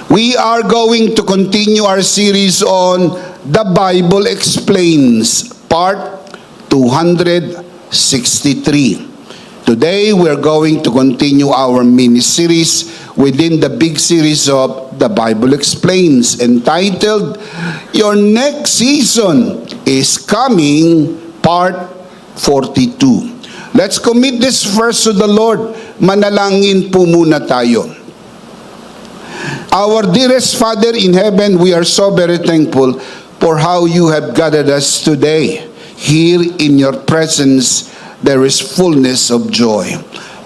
We are going to continue our series on The Bible Explains, part 263. Today, we're going to continue our mini-series within the big series of The Bible Explains, entitled, Your Next Season is Coming, part 42. Let's commit this verse to the Lord. Manalangin po muna tayo. Our dearest Father in heaven, we are so very thankful for how you have gathered us today. Here in your presence, there is fullness of joy.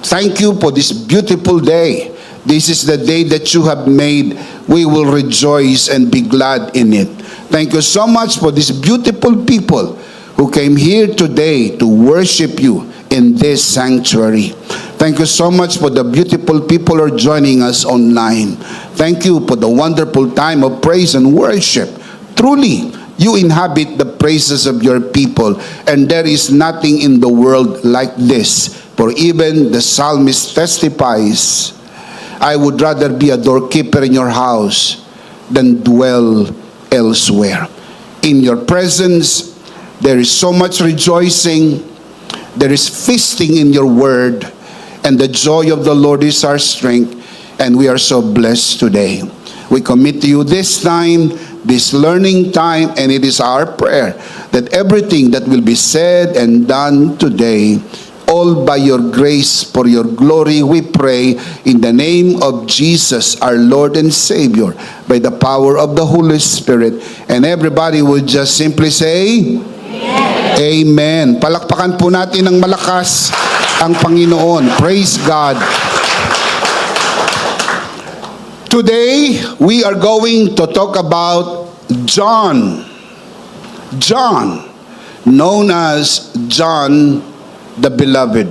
Thank you for this beautiful day. This is the day that you have made. We will rejoice and be glad in it. Thank you so much for these beautiful people who came here today to worship you in this sanctuary. Thank you so much for the beautiful people who are joining us online. Thank you for the wonderful time of praise and worship. Truly, you inhabit the praises of your people, and there is nothing in the world like this. For even the psalmist testifies, I would rather be a doorkeeper in your house than dwell elsewhere. In your presence, there is so much rejoicing. There is feasting in your word, and the joy of the Lord is our strength, and we are so blessed today. We commit to you this time, this learning time, and it is our prayer that everything that will be said and done today, all by your grace, for your glory, we pray in the name of Jesus, our Lord and Savior, by the power of the Holy Spirit. And everybody would just simply say, Amen. Amen. Palakpakan po natin ng malakas ang Panginoon. Praise God. Today, we are going to talk about John. John, known as John the Beloved.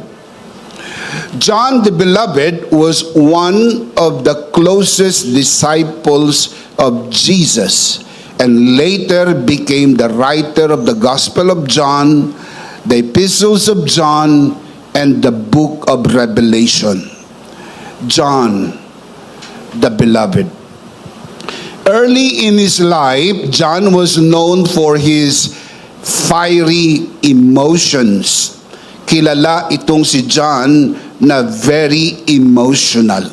John the Beloved was one of the closest disciples of Jesus, and later became the writer of the Gospel of John, the Epistles of John, and the book of Revelation. John the Beloved. Early in his life, John was known for his fiery emotions. Kilala itong si John na very emotional.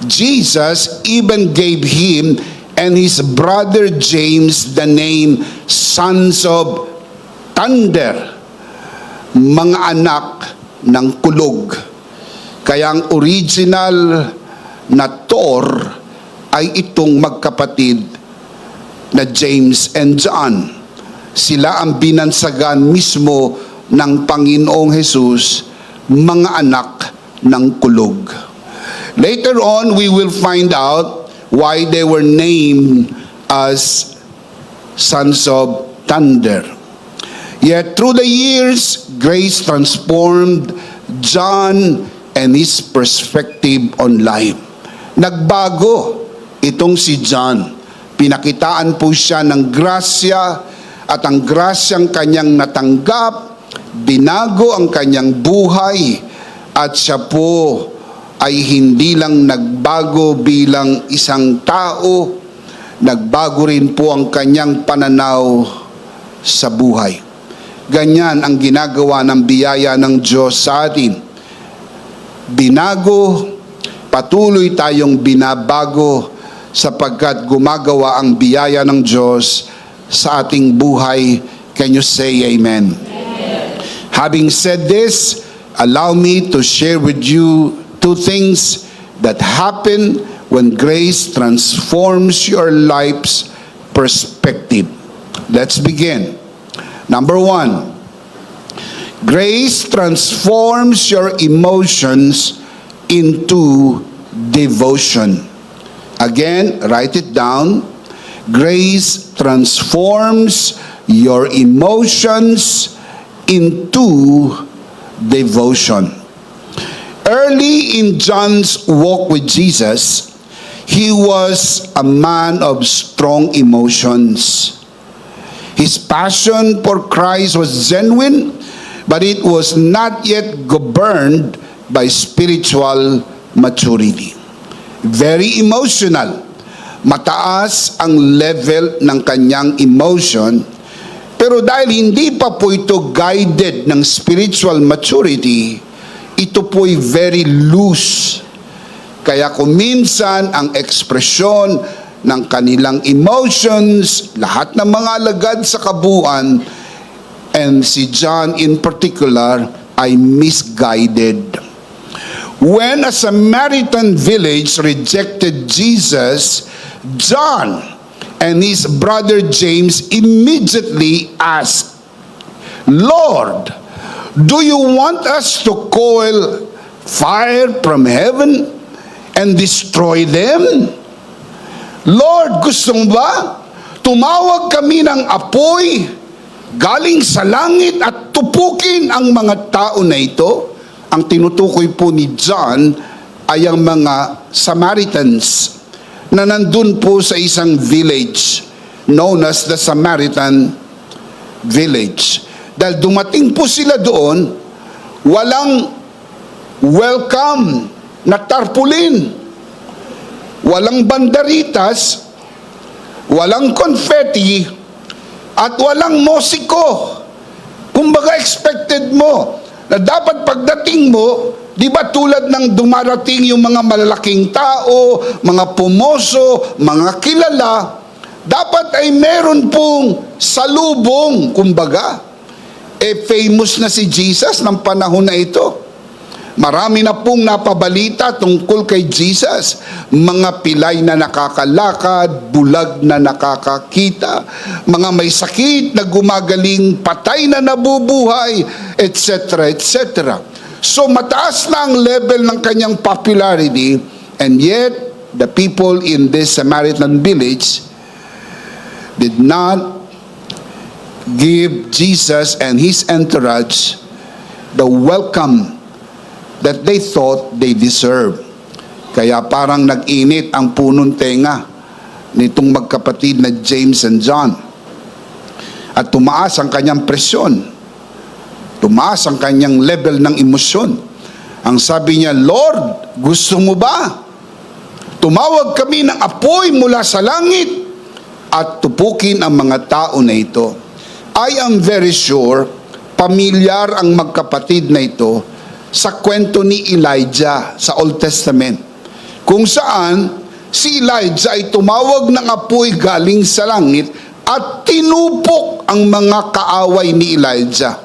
Jesus even gave him and his brother James the name Sons of Thunder, mga anak ng kulog. Kaya ang original na Thor ay itong magkapatid na James and John. Sila ang binansagan mismo ng Panginoong Jesus, mga anak ng kulog. Later on, we will find out why they were named as Sons of Thunder. Yet through the years, grace transformed John and his perspective on life. Nagbago itong si John. Pinakitaan po siya ng grasya, at ang grasyang kanyang natanggap, binago ang kanyang buhay, at siya po ay hindi lang nagbago bilang isang tao, nagbago rin po ang kanyang pananaw sa buhay. Ganyan ang ginagawa ng biyaya ng Diyos sa atin. Binago, patuloy tayong binabago sapagkat gumagawa ang biyaya ng Diyos sa ating buhay. Can you say amen? Amen. Having said this, allow me to share with you two things that happen when grace transforms your life's perspective. Let's begin. Number one, grace transforms your emotions into devotion. Again, write it down. Grace transforms your emotions into devotion. Early in John's walk with Jesus, he was a man of strong emotions. His passion for Christ was genuine, but it was not yet governed by spiritual maturity. Very emotional, Mataas ang level ng kanyang emotion, pero dahil hindi pa po ito guided ng spiritual maturity, ito po'y very loose. Kaya kung minsan ang ekspresyon ng kanilang emotions, lahat ng mga alagad sa kabuuan, and si John in particular, ay misguided. When a Samaritan village rejected Jesus, John and his brother James immediately asked, "Lord, do you want us to call fire from heaven and destroy them?" Lord, gusto mo ba? Tumawag kami ng apoy galing sa langit at tupukin ang mga tao na ito. Ang tinutukoy po ni John ay ang mga Samaritans na nandun po sa isang village known as the Samaritan village. Dahil dumating po sila doon, walang welcome na tarpaulin, walang banderitas, walang confetti, at walang musiko. Kumbaga expected mo na dapat pagdating mo, di ba tulad ng dumarating yung mga malalaking tao, mga pumoso, mga kilala, dapat ay meron pong salubong, kumbaga. Famous na si Jesus ng panahon na ito. Marami na pong napabalita tungkol kay Jesus. Mga pilay na nakakalakad, bulag na nakakakita, mga may sakit na gumagaling, patay na nabubuhay, etc., etc. So mataas na ang level ng kanyang popularity, and yet the people in this Samaritan village did not give Jesus and his entourage the welcome that they thought they deserve. Kaya parang nag-init ang punong tenga nitong magkapatid na James and John. At tumaas ang kanyang presyon. Tumaas ang kanyang level ng emosyon. Ang sabi niya, "Lord, gusto mo ba? Tumawag kami ng apoy mula sa langit at tupukin ang mga tao na ito." I am very sure, pamilyar ang magkapatid na ito sa kwento ni Elijah sa Old Testament, kung saan si Elijah ay tumawag ng apoy galing sa langit at tinupok ang mga kaaway ni Elijah.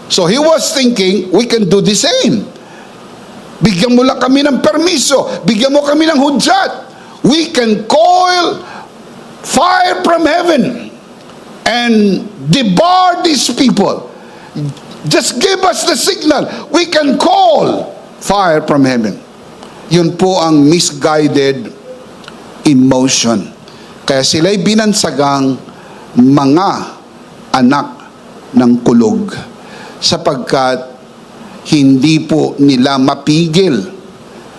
So he was thinking, we can do the same. Bigyan mo lang kami ng permiso, bigyan mo kami ng hudyat. We can call fire from heaven and debar these people. Just give us the signal. We can call fire from heaven. Yun po ang misguided emotion. Kaya sila'y binansagang mga anak ng kulog, sapagkat hindi po nila mapigil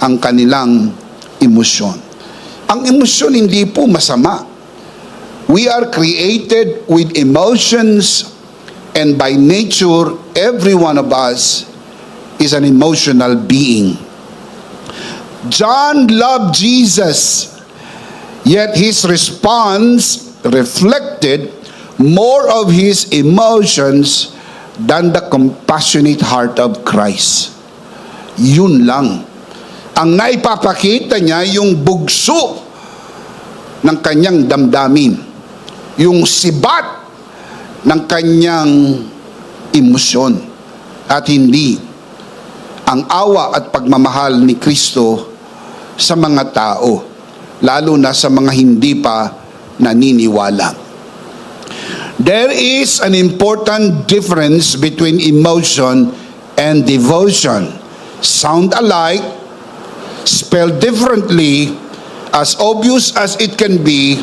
ang kanilang emosyon. Ang emosyon hindi po masama. We are created with emotions, and by nature, every one of us is an emotional being. John loved Jesus, yet his response reflected more of his emotions than the compassionate heart of Christ. Yun lang. Ang naipapakita niya yung bugso ng kanyang damdamin, yung sibat ng kanyang emosyon, at hindi ang awa at pagmamahal ni Kristo sa mga tao, lalo na sa mga hindi pa naniniwala. There is an important difference between emotion and devotion. Sound alike, spelled differently, as obvious as it can be,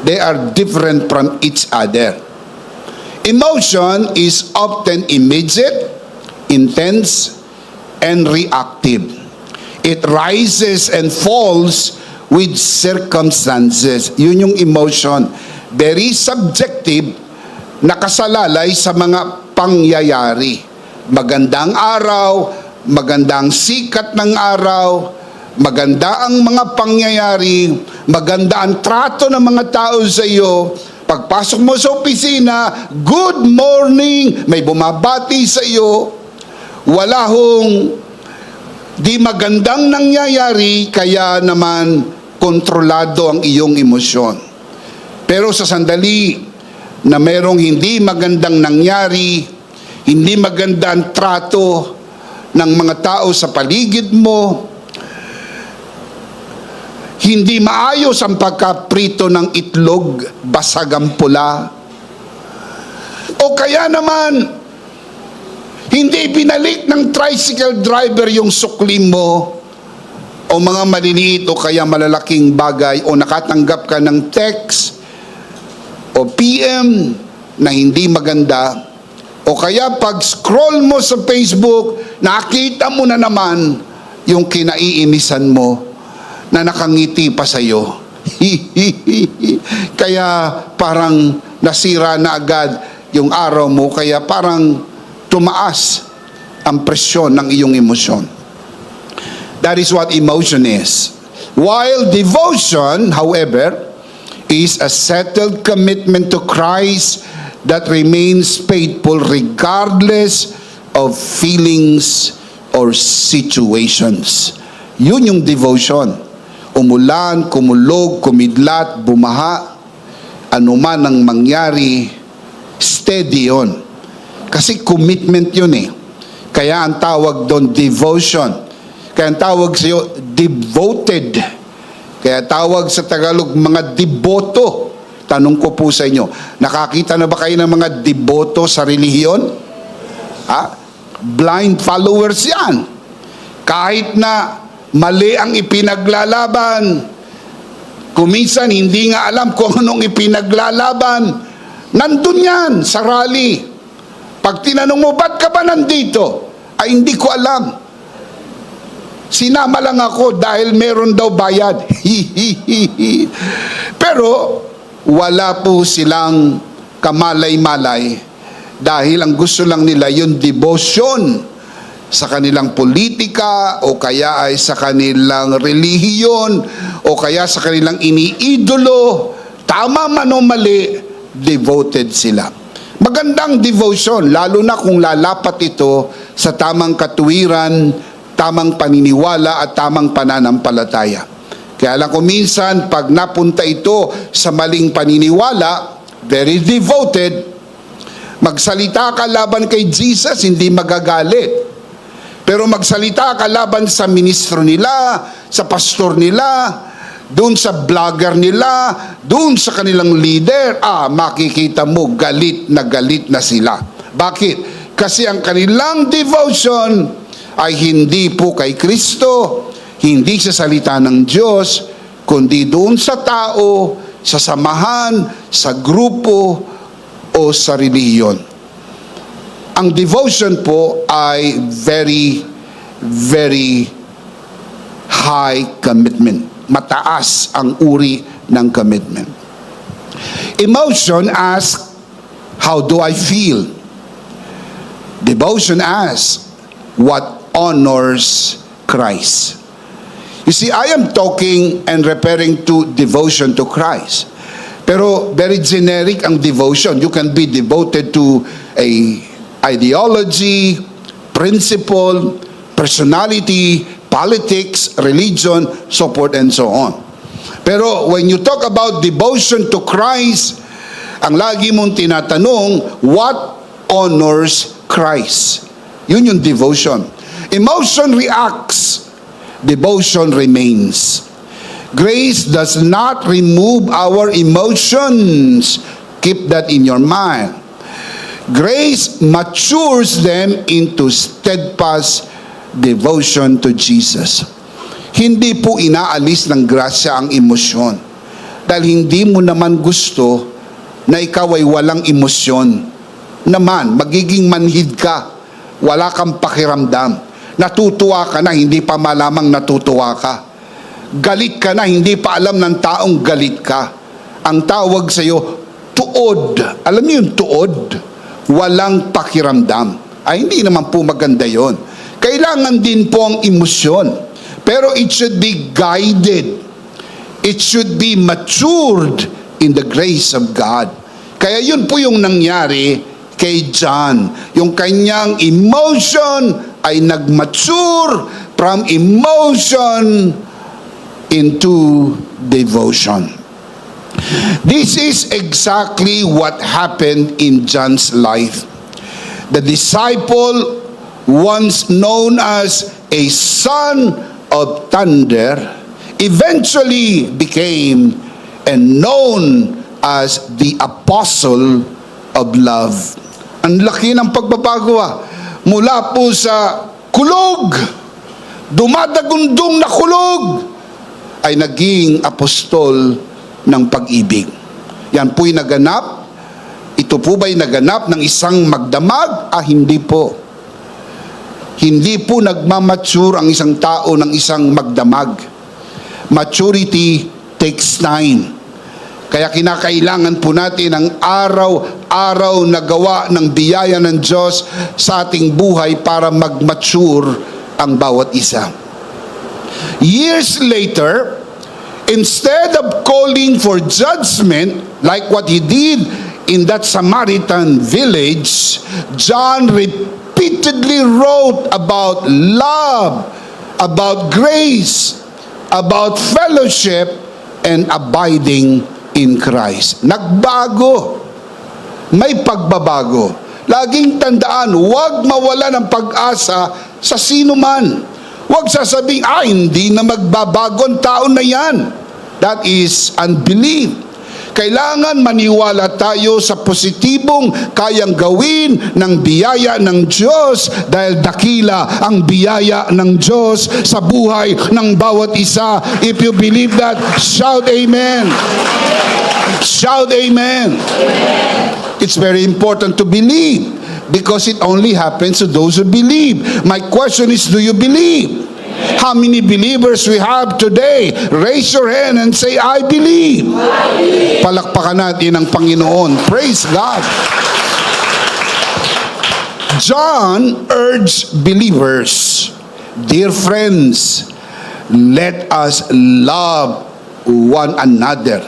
they are different from each other. Emotion is often immediate, intense, and reactive. It rises and falls with circumstances. Yun yung emotion. Very subjective, nakasalalay sa mga pangyayari. Magandang araw, magandang sikat ng araw, maganda ang mga pangyayari, maganda ang trato ng mga tao sa iyo. Pagpasok mo sa opisina, good morning, may bumabati sa iyo. Wala hong di magandang nangyayari, kaya naman kontrolado ang iyong emosyon. Pero sa sandali na merong hindi magandang nangyari, hindi maganda ang trato ng mga tao sa paligid mo, hindi maayos ang pagkaprito ng itlog, basag ang pula, o kaya naman hindi binalik ng tricycle driver yung sukli mo, o mga maliliit o kaya malalaking bagay, o nakatanggap ka ng text o PM na hindi maganda, o kaya pag scroll mo sa Facebook, nakita mo na naman yung kinaiinisan mo na nakangiti pa sa'yo. Kaya parang nasira na agad yung araw mo, kaya parang tumaas ang presyon ng iyong emosyon. That is what emotion is. While devotion, however, is a settled commitment to Christ that remains faithful regardless of feelings or situations. Yun yung devotion. Umulan, kumulog, kumidlat, bumaha, anuman ang mangyari, steady yun. Kasi commitment yun eh. Kaya ang tawag doon devotion. Kaya ang tawag sa iyo devoted. Kaya tawag sa Tagalog mga deboto. Tanong ko po sa inyo, nakakita na ba kayo ng mga deboto sa relihiyon? Blind followers yan. Kahit na mali ang ipinaglalaban, kuminsan hindi nga alam kung anong ipinaglalaban, nandun yan sa rally. Pag tinanong mo, ba't ka ba nandito? Ay, hindi ko alam. Sinama lang ako dahil meron daw bayad. Pero wala po silang kamalay-malay dahil ang gusto lang nila yung devotion sa kanilang politika o kaya ay sa kanilang relihiyon o kaya sa kanilang iniidolo. Tama man o mali, devoted sila. Magandang devotion, lalo na kung lalapat ito sa tamang katuwiran, tamang paniniwala at tamang pananampalataya. Kaya lang kung minsan, pag napunta ito sa maling paniniwala, very devoted, magsalita ka laban kay Jesus, hindi magagalit. Pero magsalita ka laban sa ministro nila, sa pastor nila, doon sa vlogger nila, doon sa kanilang leader, makikita mo galit na sila. Bakit? Kasi ang kanilang devotion ay hindi po kay Kristo, hindi sa salita ng Diyos, kundi doon sa tao, sa samahan, sa grupo, o sa relihiyon. Ang devotion po ay very, very high commitment. Mataas ang uri ng commitment. Emotion asks, how do I feel? Devotion asks, what honors Christ? You see, I am talking and referring to devotion to Christ. Pero very generic ang devotion. You can be devoted to a ideology, principle, personality, politics, religion, so forth and so on. Pero when you talk about devotion to Christ, ang lagi mong tinatanong, what honors Christ? Yun yung devotion. Emotion reacts, devotion remains. Grace does not remove our emotions. Keep that in your mind. Grace matures them into steadfast devotion to Jesus. Hindi po inaalis ng grasya ang emosyon. Dahil hindi mo naman gusto na ikaw ay walang emosyon. Naman, magiging manhid ka. Wala kang pakiramdam. Natutuwa ka na, hindi pa malamang natutuwa ka. Galit ka na, hindi pa alam ng taong galit ka. Ang tawag sa iyo, tuod. Alam niyo yung tuod? Walang pakiramdam. Ay, hindi naman po maganda yon. Kailangan din po ang emosyon. Pero it should be guided. It should be matured in the grace of God. Kaya yun po yung nangyari kay John. Yung kanyang emotion ay nag-mature from emotion into devotion. This is exactly what happened in John's life. The disciple, once known as a son of thunder, eventually became and known as the apostle of love. Ang laki ng pagbabago mula po sa kulog, dumadagundong na kulog, ay naging apostol ng pag-ibig. Yan po'y naganap. Ito po ba'y naganap ng isang magdamag? Hindi po. Hindi po nagmamature ang isang tao ng isang magdamag. Maturity takes time. Kaya kinakailangan po natin ang araw-araw na gawa ng biyaya ng Diyos sa ating buhay para mag-mature ang bawat isa. Years later, instead of calling for judgment like what he did in that Samaritan village, John repeatedly wrote about love, about grace, about fellowship, and abiding in Christ. Nagbago. May pagbabago. Laging tandaan, huwag mawala ng pag-asa sa sino man. Huwag sasabing, hindi na magbabago ang tao na yan. That is unbelief. Kailangan maniwala tayo sa positibong kayang gawin ng biyaya ng Diyos dahil dakila ang biyaya ng Diyos sa buhay ng bawat isa. If you believe that, shout amen. Shout amen. It's very important to believe because it only happens to those who believe. My question is, do you believe? How many believers we have today? Raise your hand and say, I believe. Palakpakan natin ang Panginoon. Praise God. John urged believers, dear friends, let us love one another,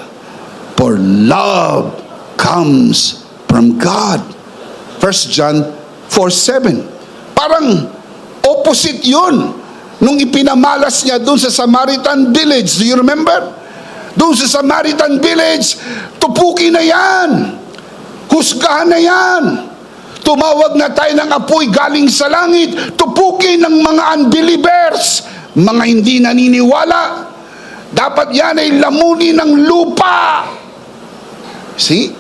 for love comes from God. 1 John 4:7. Parang opposite yun nung ipinamalas niya doon sa Samaritan village. Do you remember? Doon sa Samaritan village, tupukin na yan. Husgahan na yan. Tumawag na tayo ng apoy galing sa langit. Tupukin ng mga unbelievers, mga hindi naniniwala. Dapat yan ay lamunin ng lupa. See?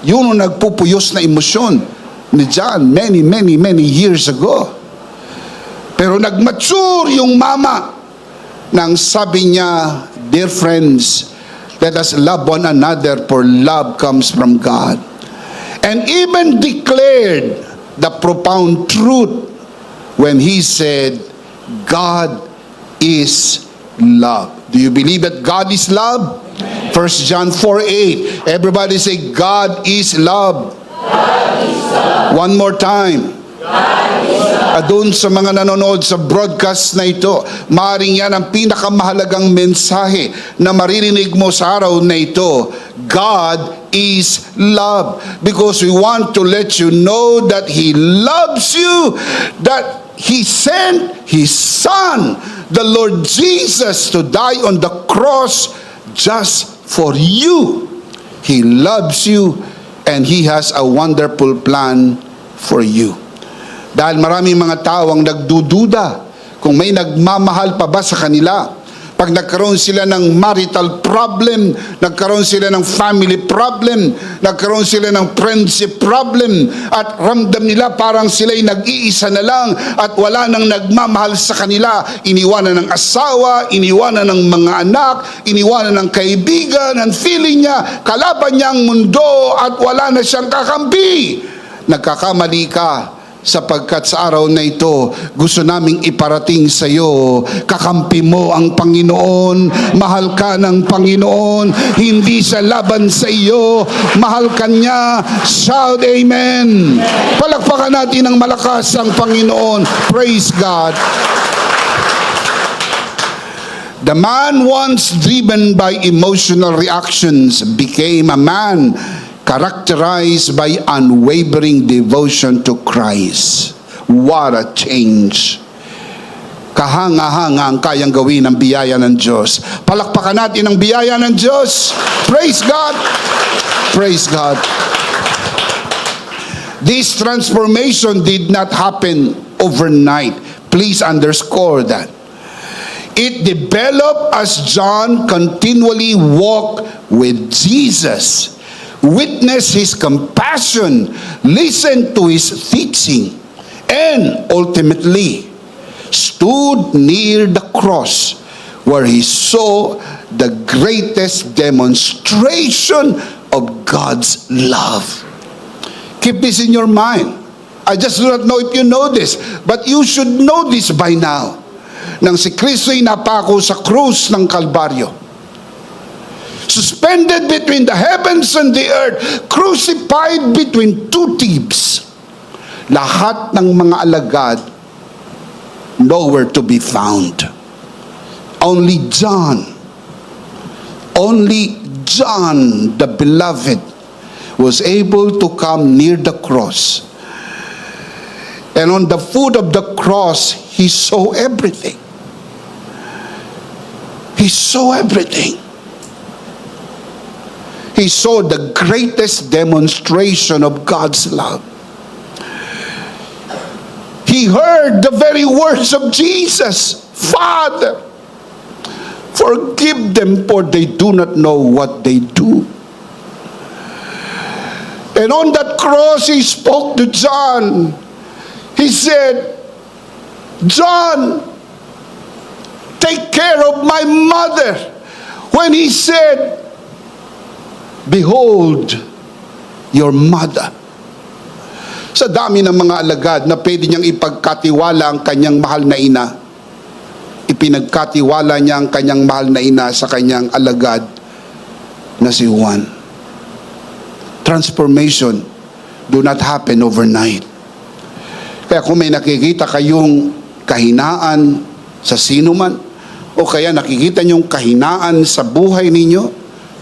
Yun ang nagpupuyos na emosyon ni John many years ago. Pero nag-mature yung mama nang sabi niya, dear friends, let us love one another for love comes from God. And even declared the profound truth when he said, God is love. Do you believe that God is love? 1 John 4:8. Everybody say, God is love. God is love. One more time. Doon sa mga nanonood sa broadcast na ito, maaaring yan ang pinakamahalagang mensahe na maririnig mo sa araw na ito. God is love. Because we want to let you know that He loves you, that He sent His Son, the Lord Jesus, to die on the cross just for you. He loves you and He has a wonderful plan for you. Dahil maraming mga tao ang nagdududa kung may nagmamahal pa ba sa kanila. Pag nagkaroon sila ng marital problem, nagkaroon sila ng family problem, nagkaroon sila ng friendship problem, at ramdam nila parang sila'y nag-iisa na lang at wala nang nagmamahal sa kanila. Iniwanan ng asawa, iniwanan ng mga anak, iniwanan ng kaibigan, ang feeling niya, kalaban niya ang mundo at wala na siyang kakampi. Nagkakamali ka. Sapagkat sa araw na ito, gusto naming iparating sa iyo, kakampi mo ang Panginoon, mahal ka ng Panginoon, hindi sa laban sa iyo, mahal ka niya. Shout amen. Palakpakan natin ng malakas ang Panginoon. Praise God. The man once driven by emotional reactions became a man characterized by unwavering devotion to Christ. What a change! Kahanga-hanga ang kayang gawin ng biyaya ng Diyos. Palakpakan natin ang biyaya ng Diyos. Praise God! Praise God! This transformation did not happen overnight. Please underscore that. It developed as John continually walked with Jesus, witnessed his compassion, listened to his teaching, and ultimately stood near the cross where he saw the greatest demonstration of God's love. Keep this in your mind. I just do not know if you know this, but you should know this by now. Nang si Kristo'y napako sa krus ng Kalbaryo, suspended between the heavens and the earth, crucified between two thieves, lahat ng mga alagad nowhere to be found. Only John, the beloved, was able to come near the cross. And on the foot of the cross, he saw everything. He saw everything. He saw the greatest demonstration of God's love. He heard the very words of Jesus, Father, forgive them, for they do not know what they do. And on that cross, he spoke to John. He said, John, take care of my mother. When he said, behold your mother. Sa dami ng mga alagad na pwede niyang ipagkatiwala ang kanyang mahal na ina, ipinagkatiwala niya ang kanyang mahal na ina sa kanyang alagad na si Juan. Transformation do not happen overnight. Kaya kung may nakikita kayong kahinaan sa sino man, o kaya nakikita niyong kahinaan sa buhay ninyo,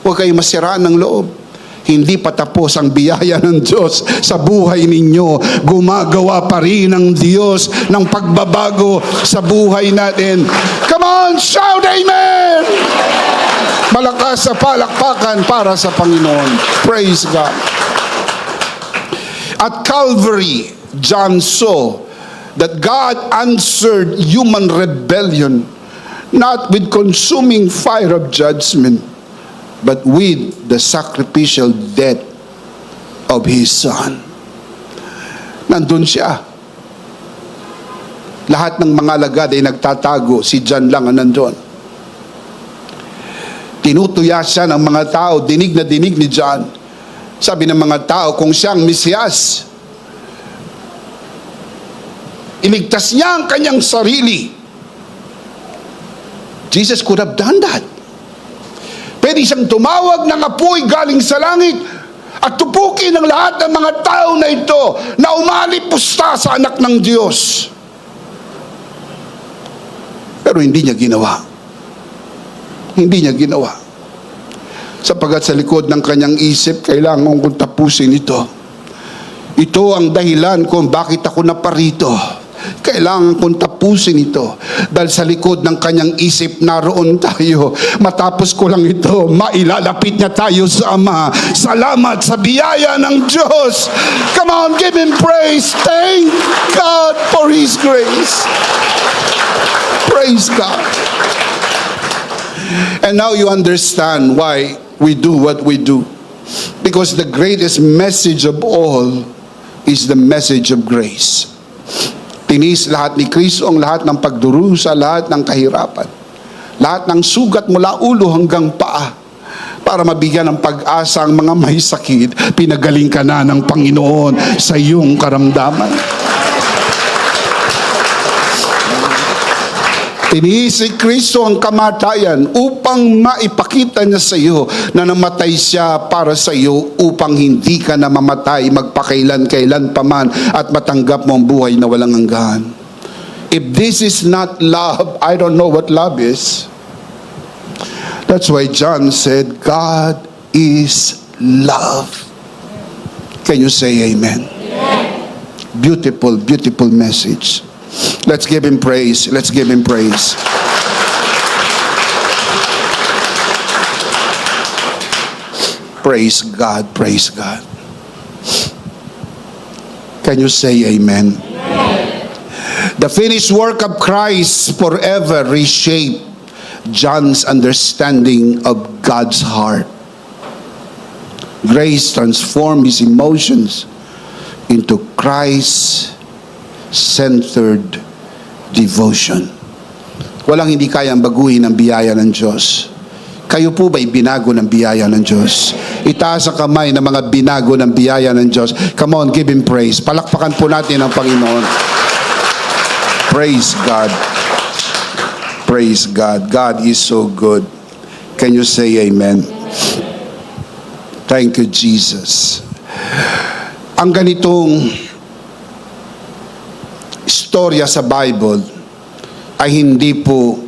huwag kayong masiraan ng loob. Hindi pa tapos ang biyaya ng Diyos sa buhay ninyo. Gumagawa pa rin ang Diyos ng pagbabago sa buhay natin. Come on, shout amen! Malakas sa palakpakan para sa Panginoon. Praise God. At Calvary, John saw that God answered human rebellion not with consuming fire of judgment, but with the sacrificial death of His Son. Nandun siya. Lahat ng mga alagad ay nagtatago, si John lang ang nandun. Tinutuya siya ng mga tao, dinig na dinig ni John. Sabi ng mga tao, kung siyang Mesiyas, iligtas niya ang kanyang sarili. Jesus could have done that. Pwede siyang tumawag ng apoy galing sa langit at tupukin ang lahat ng mga tao na ito na umalipusta sa anak ng Diyos. Pero hindi niya ginawa. Hindi niya ginawa. Sapagkat sa likod ng kanyang isip, kailangan kong tapusin ito. Ito ang dahilan kung bakit ako naparito. Kailangan kong tapusin ito. Dahil sa likod ng kanyang isip, naroon tayo. Matapos ko lang ito, mailalapit niya tayo sa Ama. Salamat sa biyaya ng Diyos. Come on, give Him praise. Thank God for His grace. Praise God. And now you understand why we do what we do. Because the greatest message of all is the message of grace. Tinis lahat ni Kristo ang lahat ng pagdurusa, lahat ng kahirapan, lahat ng sugat mula ulo hanggang paa, para mabigyan ng pag-asa ang mga may sakit. Pinagaling ka na ng Panginoon sa iyong karamdaman. Tiniis si Kristo ang kamatayan upang maipakita niya sa iyo na namatay siya para sa iyo upang hindi ka na mamatay magpakailan-kailan paman at matanggap mo ang buhay na walang hanggan. If this is not love, I don't know what love is. That's why John said, God is love. Can you say amen? Beautiful, beautiful message. Let's give him praise. Let's give him praise. Praise God, praise God. Can you say amen? The finished work of Christ forever reshaped John's understanding of God's heart. Grace transformed his emotions into Christ-centered devotion. Walang hindi kayang baguhin ang biyaya ng Diyos. Kayo po ba'y binago ng biyaya ng Diyos? Itaas ang kamay ng mga binago ng biyaya ng Diyos. Come on, give him praise. Palakpakan po natin ang Panginoon. Praise God. Praise God. God is so good. Can you say amen? Thank you, Jesus. Ang ganitong istorya sa Bible ay hindi po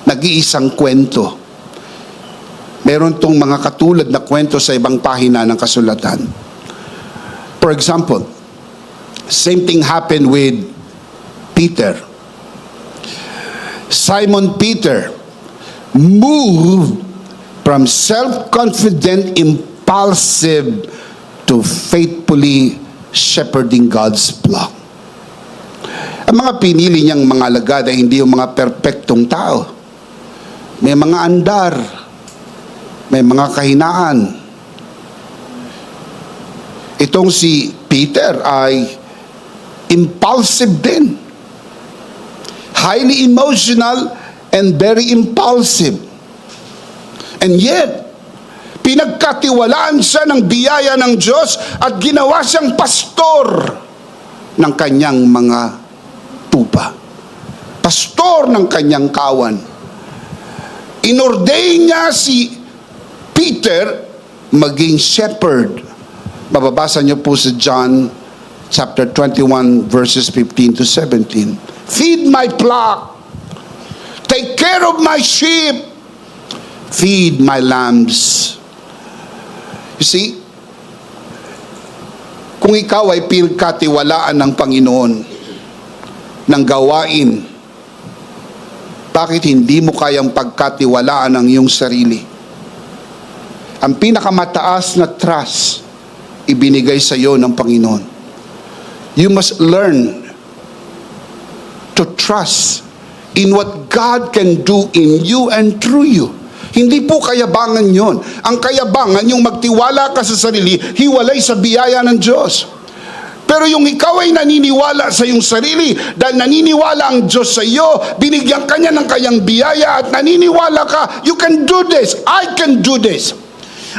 nag-iisang kwento. Meron tong mga katulad na kwento sa ibang pahina ng kasulatan. For example, same thing happened with Peter. Simon Peter moved from self-confident, impulsive to faithfully shepherding God's flock. Ang mga pinili niyang mga alagad ay hindi yung mga perpektong tao. May mga andar, may mga kahinaan. Itong si Peter ay impulsive din. Highly emotional and very impulsive. And yet, pinagkatiwalaan siya ng biyaya ng Diyos at ginawa siyang pastor ng kanyang mga tupa. Pastor ng kanyang kawan. Inordain niya si Peter maging shepherd. Mababasa niyo po sa John chapter 21 verses 15 to 17. Feed my flock. Take care of my sheep. Feed my lambs. You see, kung ikaw ay pinagkatiwalaan ng Panginoon ng gawain, bakit hindi mo kayang pagkatiwalaan ang iyong sarili? Ang pinakamataas na trust, ibinigay sa iyo ng Panginoon. You must learn to trust in what God can do in you and through you. Hindi po kayabangan yon. Ang kayabangan, yung magtiwala ka sa sarili, hiwalay sa biyaya ng Diyos. Pero yung ikaw ay naniniwala sa iyong sarili, dahil naniniwala ang Diyos sa iyo, binigyan ka niya ng kanyang biyaya at naniniwala ka, you can do this, I can do this.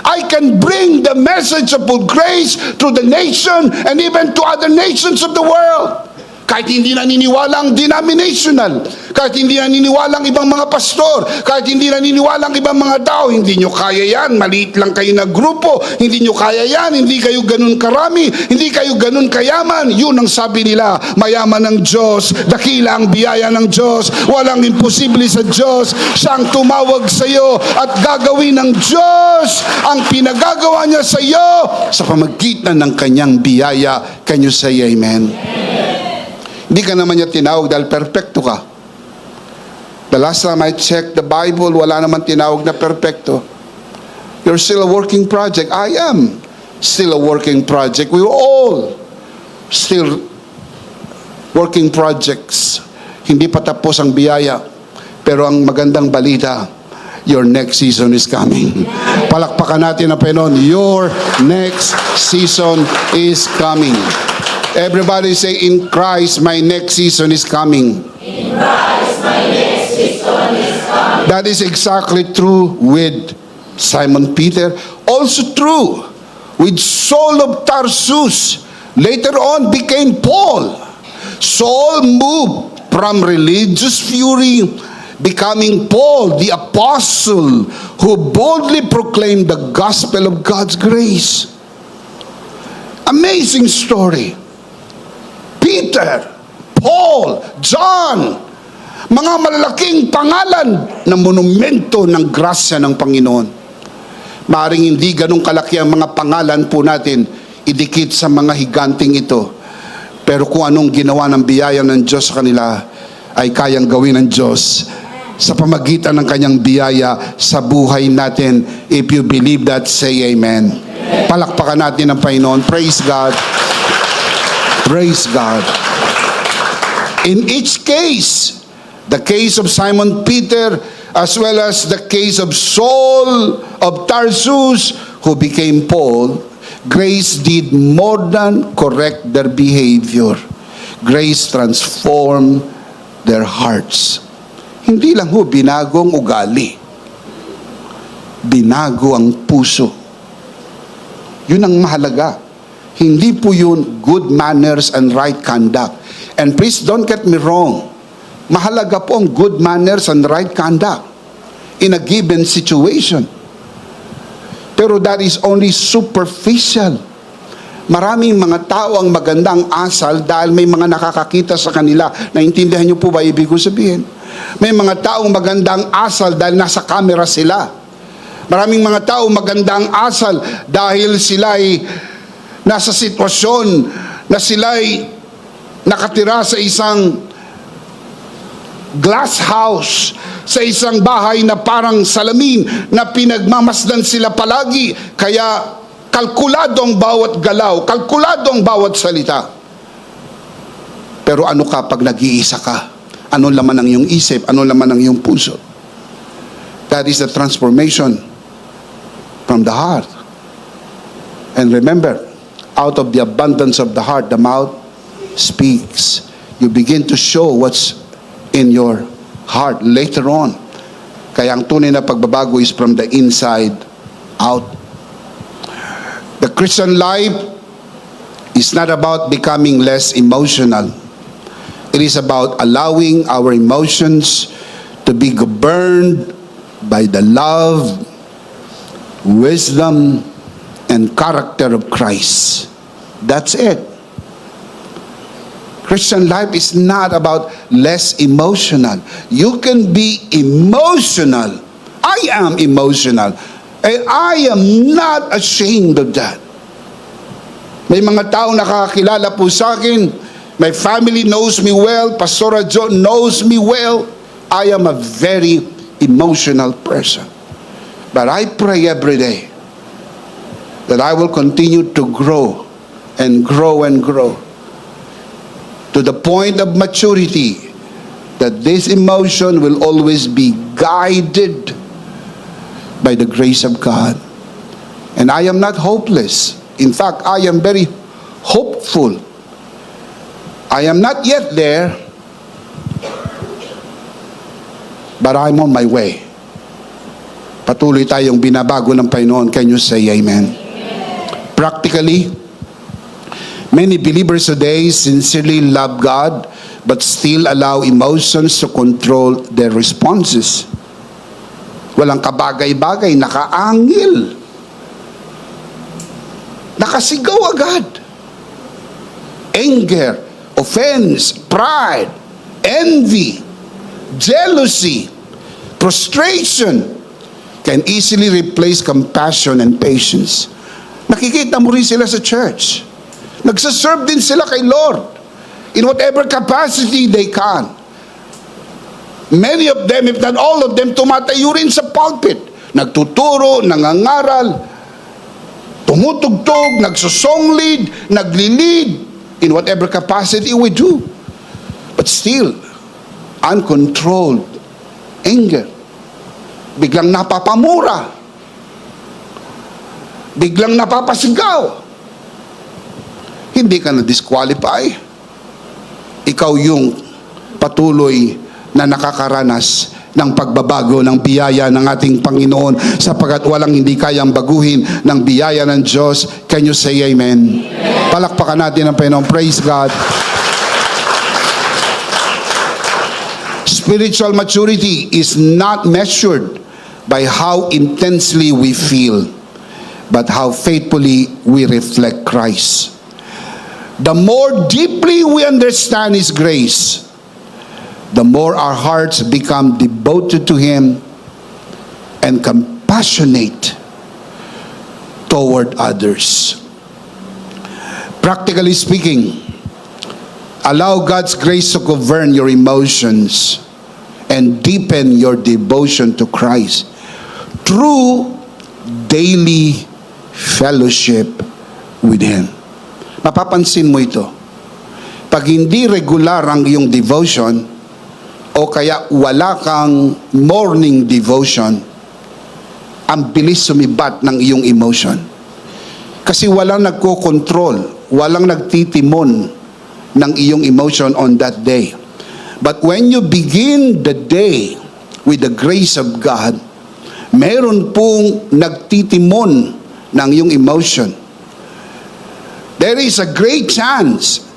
I can bring the message of grace to the nation and even to other nations of the world. Kahit hindi naniniwala ang denominational, kahit hindi naniniwala ang ibang mga pastor, kahit hindi naniniwala ang ibang mga tao, hindi nyo kaya yan, maliit lang kayo na grupo, hindi nyo kaya yan, hindi kayo ganun karami, hindi kayo ganun kayaman. Yun ang sabi nila, mayaman ng Diyos, dakila ang biyaya ng Diyos, walang imposible sa Diyos, siyang tumawag sa iyo at gagawin ng Diyos ang pinagagawa niya sa iyo sa pamagitan ng kanyang biyaya. Can you say amen? Hindi ka naman niya tinawag dahil perfecto ka. The last time I checked the Bible, wala naman tinawag na perfecto. You're still a working project. I am still a working project. We all still working projects. Hindi pa tapos ang biyaya. Pero ang magandang balita, your next season is coming. Palakpakan natin ang Panginoon. Your next season is coming. Everybody say, in Christ, my next season is coming. In Christ, my next season is coming. That is exactly true with Simon Peter. Also true with Saul of Tarsus. Later on became Paul. Saul moved from religious fury, becoming Paul, the apostle who boldly proclaimed the gospel of God's grace. Amazing story. Peter, Paul, John, Mga malalaking pangalan na monumento ng grasya ng Panginoon. Maaring hindi ganun kalaki ang mga pangalan po natin idikit sa mga higanting ito. Pero kung anong ginawa ng biyaya ng Diyos sa kanila, ay kayang gawin ng Diyos sa pamagitan ng kanyang biyaya sa buhay natin. If you believe that, say amen. Palakpakan natin ang Panginoon. Praise God. Praise God. In each case, the case of Simon Peter, as well as the case of Saul of Tarsus, who became Paul, grace did more than correct their behavior. Grace transformed their hearts. Hindi lang ho binagong ugali. Binago ang puso. Yun ang mahalaga. Hindi po yun good manners and right conduct. And please don't get me wrong. Mahalaga po ang good manners and right conduct in a given situation. Pero that is only superficial. Maraming mga tao ang magandang asal dahil may mga nakakakita sa kanila. Naintindihan niyo po ba ibig ko sabihin? May mga taong magandang asal dahil nasa camera sila. Maraming mga taong magandang asal dahil sila'y nasa sitwasyon na sila'y nakatira sa isang glass house, sa isang bahay na parang salamin na pinagmamasdan sila palagi. Kaya kalkulado ang bawat galaw, kalkulado ang bawat salita. Pero ano ka pag nag-iisa ka? Ano laman ang iyong isip? Ano laman ang iyong puso? That is the transformation from the heart. And remember, out of the abundance of the heart, the mouth speaks. You begin to show what's in your heart later on. Kaya ang tunay na pagbabago is from the inside out. The Christian life is not about becoming less emotional. It is about allowing our emotions to be governed by the love, wisdom, and character of Christ. That's it. Christian life is not about less emotional. You can be emotional. I am emotional. And I am not ashamed of that. May mga taong nakakilala po sa akin. My family knows me well. Pastora Jo knows me well. I am a very emotional person. But I pray every day that I will continue to grow and grow and grow to the point of maturity, that this emotion will always be guided by the grace of God. And I am not hopeless. In fact, I am very hopeful. I am not yet there, but I'm on my way. Patuloy tayong binabago ng Panginoon. Can you say amen? Practically, many believers today sincerely love God, but still allow emotions to control their responses. Walang kabagay-bagay, nakaangil. Nakasigaw agad. Anger, offense, pride, envy, jealousy, frustration can easily replace compassion and patience. Nakikita mo rin sila sa church. Nagsaserve din sila kay Lord in whatever capacity they can. Many of them, if not all of them, tumatayo rin sa pulpit. Nagtuturo, nangangaral, tumutugtog, nagsusong lead, nagli-lead in whatever capacity we do. But still, uncontrolled anger. Biglang napapamura. Biglang napapasigaw. Hindi ka na-disqualify. Ikaw yung patuloy na nakakaranas ng pagbabago ng biyaya ng ating Panginoon, sapagkat walang hindi kayang baguhin ng biyaya ng Diyos. Can you say amen? Palakpakan natin ang Panginoon. Praise God. Spiritual maturity is not measured by how intensely we feel, but how faithfully we reflect Christ. The more deeply we understand His grace, the more our hearts become devoted to Him and compassionate toward others. Practically speaking, allow God's grace to govern your emotions and deepen your devotion to Christ through daily fellowship with Him. Mapapansin mo ito. Pag hindi regular ang iyong devotion, o kaya wala kang morning devotion, ang bilis sumibat ng iyong emotion. Kasi walang nagko-control, walang nagtitimon ng iyong emotion on that day. But when you begin the day with the grace of God, meron pong nagtitimon ng iyong emotion. There is a great chance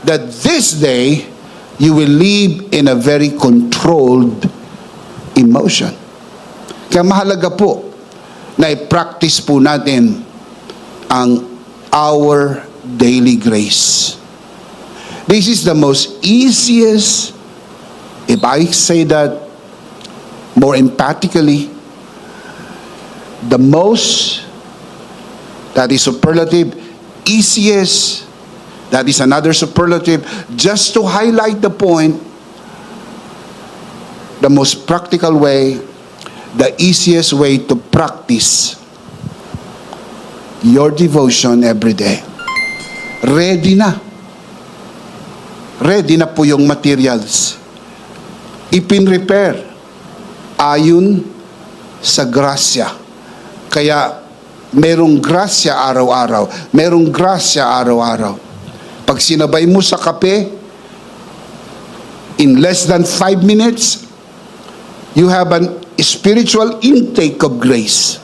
that this day, you will live in a very controlled emotion. Kaya mahalaga po na i-practice po natin ang our daily grace. This is the most easiest, if I say that more emphatically, the most, that is superlative, easiest, that is another superlative, just to highlight the point, the most practical way, the easiest way to practice your devotion every day. Ready na. Ready na po yung materials. Ipin-repair ayon sa grasya. Kaya merong grasya araw-araw. Merong grasya araw-araw. Pag sinabay mo sa kape, in less than 5 minutes, you have a spiritual intake of grace.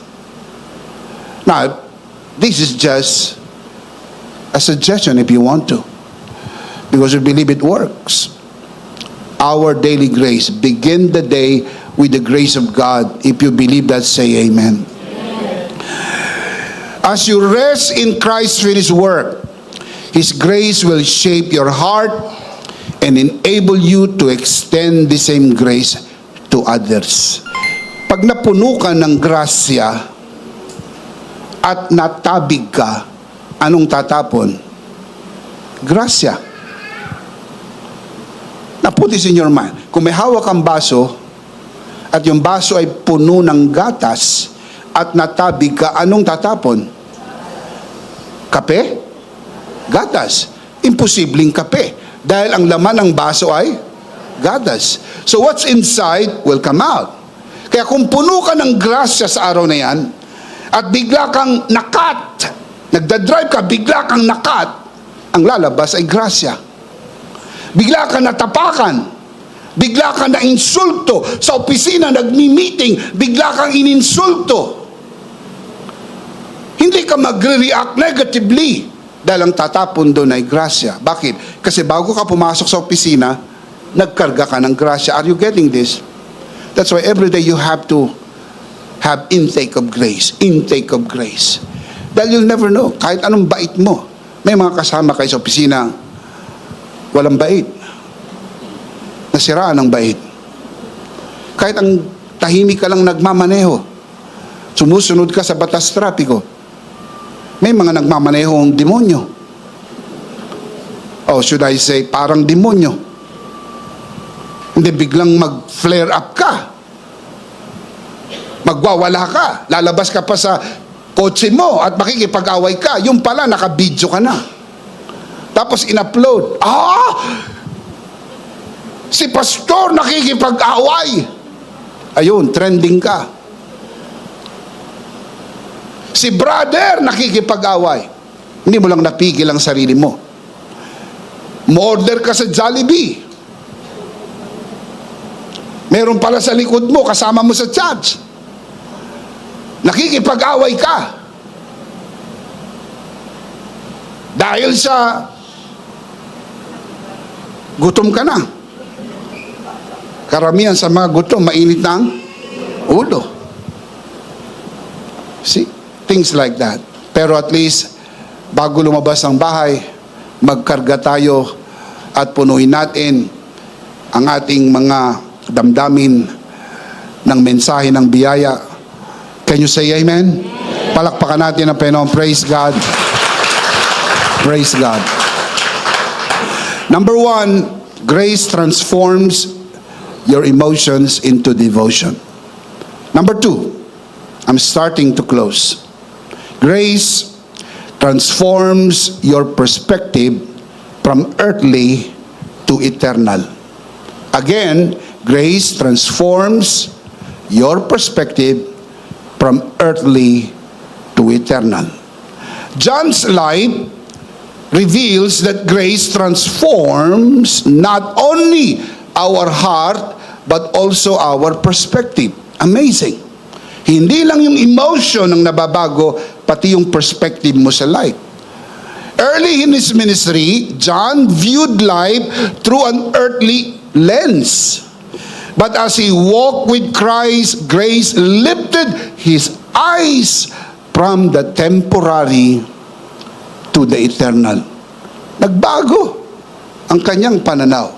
Now, this is just a suggestion if you want to, because we believe it works. Our daily grace. Begin the day with the grace of God. If you believe that, say amen. As you rest in Christ's finished work, His grace will shape your heart and enable you to extend the same grace to others. Pag napuno ka ng grasya at natabig ka, anong tatapon? Grasya. Now put this in your mind. Kung may hawak kang baso at yung baso ay puno ng gatas at natabig ka, anong tatapon? Kape? Gatas. Imposibleng kape. Dahil ang laman ng baso ay gatas. So what's inside will come out. Kaya kung puno ka ng grasya sa araw na yan, at bigla kang nakat, nagdadrive ka, bigla kang nakat, ang lalabas ay grasya. Bigla ka natapakan, bigla ka na insulto, sa opisina nagmi-meeting, bigla kang ininsulto. Hindi ka magre-react negatively. Dahil ang tatapon doon ay grasya. Bakit? Kasi bago ka pumasok sa opisina, nagkarga ka ng grasya. Are you getting this? That's why every day you have to have intake of grace. Intake of grace. Dahil you'll never know. Kahit anong bait mo. May mga kasama kayo sa opisina, walang bait. Nasiraan ng bait. Kahit ang tahimik ka lang nagmamaneho, sumusunod ka sa batas trapiko, may mga nagmamanehong demonyo. Oh, should I say, parang demonyo. Hindi biglang mag-flare up ka. Magwawala ka. Lalabas ka pa sa kotse mo at makikipag-away ka. Yung pala, naka-video ka na. Tapos in-upload. Si pastor nakikipag-away. Ayun, trending ka. Si brother nakikipag-away. Hindi mo lang napigil ang sarili mo. Mo-order ka sa Jollibee. Meron pala sa likod mo, kasama mo sa church. Nakikipag-away ka. Dahil sa gutom ka na. Karamihan sa mga gutom, mainit ng ulo. See? Things like that. Pero at least, bago lumabas ang bahay, magkarga tayo at punuin natin ang ating mga damdamin ng mensahe ng biyaya. Can you say amen? Palakpakan natin ang Panginoon. Praise God. Praise God. Number 1, grace transforms your emotions into devotion. Number 2, I'm starting to close. Grace transforms your perspective from earthly to eternal. Again, grace transforms your perspective from earthly to eternal. John's life reveals that grace transforms not only our heart but also our perspective. Amazing. Hindi lang yung emotion ang nababago, pati yung perspective mo sa life. Early in his ministry, John viewed life through an earthly lens. But as he walked with Christ, grace lifted his eyes from the temporary to the eternal. Nagbago ang kanyang pananaw.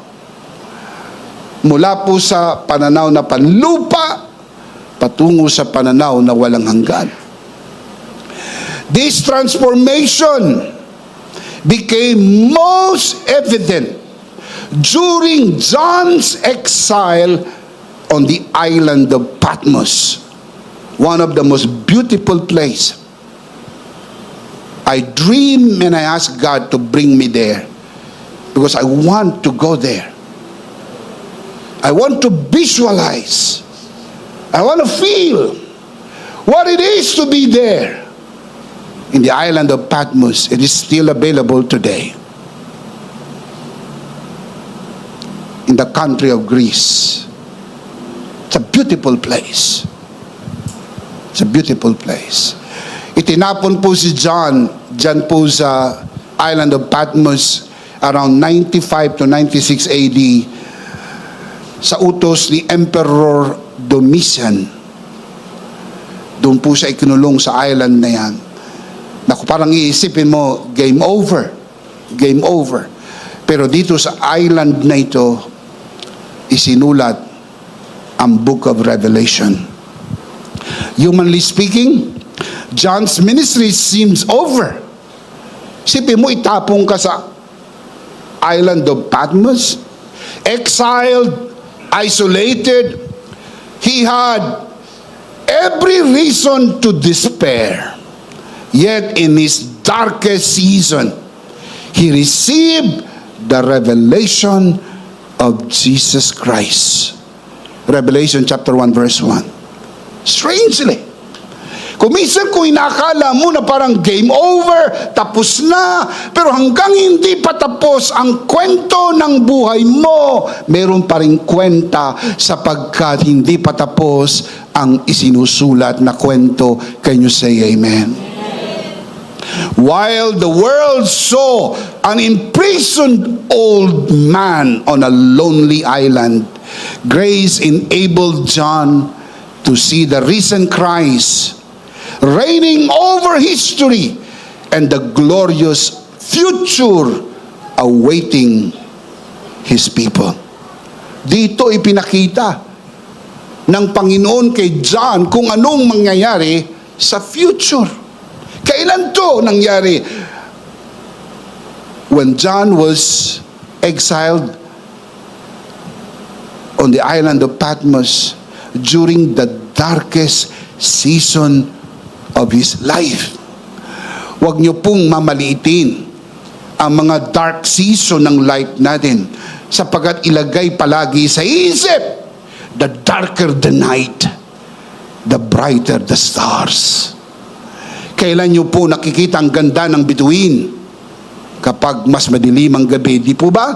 Mula po sa pananaw na panlupa, patungo sa pananaw na walang hanggan. This transformation became most evident during John's exile on the island of Patmos, one of the most beautiful places. I dream and I ask God to bring me there because I want to go there. I want to visualize. I want to feel what it is to be there. In the island of Patmos, it is still available today. In the country of Greece. It's a beautiful place. It's a beautiful place. Itinapon po si John dyan po sa island of Patmos around 95 to 96 AD sa utos ni Emperor Domitian. Doon po siya ikinulong sa island na yan. Naku, parang iisipin mo, game over. Game over. Pero dito sa island na ito, isinulat ang Book of Revelation. Humanly speaking, John's ministry seems over. Isipin mo, itapong ka sa island of Patmos, exiled, isolated. He had every reason to despair. Yet in his darkest season, he received the revelation of Jesus Christ. Revelation chapter 1 verse 1. Strangely, kung minsan kung inakala mo na parang game over, tapos na, pero hanggang hindi pa tapos ang kwento ng buhay mo, meron pa rin kwenta sapagkat hindi pa tapos ang isinusulat na kwento. Can you say amen? While the world saw an imprisoned old man on a lonely island, grace enabled John to see the risen Christ reigning over history and the glorious future awaiting His people. Dito ipinakita ng Panginoon kay John kung anong mangyayari sa future. Kailan to nangyari? When John was exiled on the island of Patmos during the darkest season of his life. Huwag niyo pong mamaliitin ang mga dark season ng life natin sapagkat ilagay palagi sa isip, the darker the night, the brighter the stars. Kailan niyo po nakikita ang ganda ng bituin? Kapag mas madilim ang gabi, di po ba?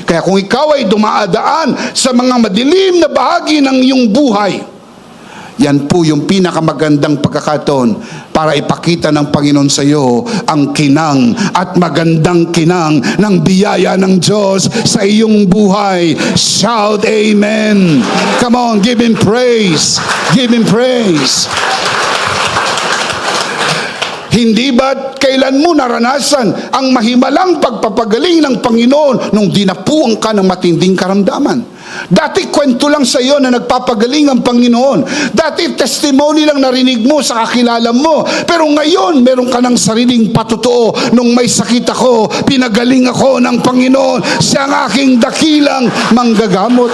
Kaya kung ikaw ay dumaadaan sa mga madilim na bahagi ng iyong buhay, yan po yung pinakamagandang pagkakataon para ipakita ng Panginoon sa iyo ang kinang at magandang kinang ng biyaya ng Diyos sa iyong buhay. Shout amen. Come on, give Him praise. Give Him praise. Hindi ba't kailan mo naranasan ang mahimalang pagpapagaling ng Panginoon nung dinapuan ka ng matinding karamdaman? Dati kwento lang sa iyo na nagpapagaling ang Panginoon. Dati testimony lang narinig mo sa kakilala mo. Pero ngayon, meron ka ng sariling patotoo. Nung may sakit ako, pinagaling ako ng Panginoon. Siya ang aking dakilang manggagamot.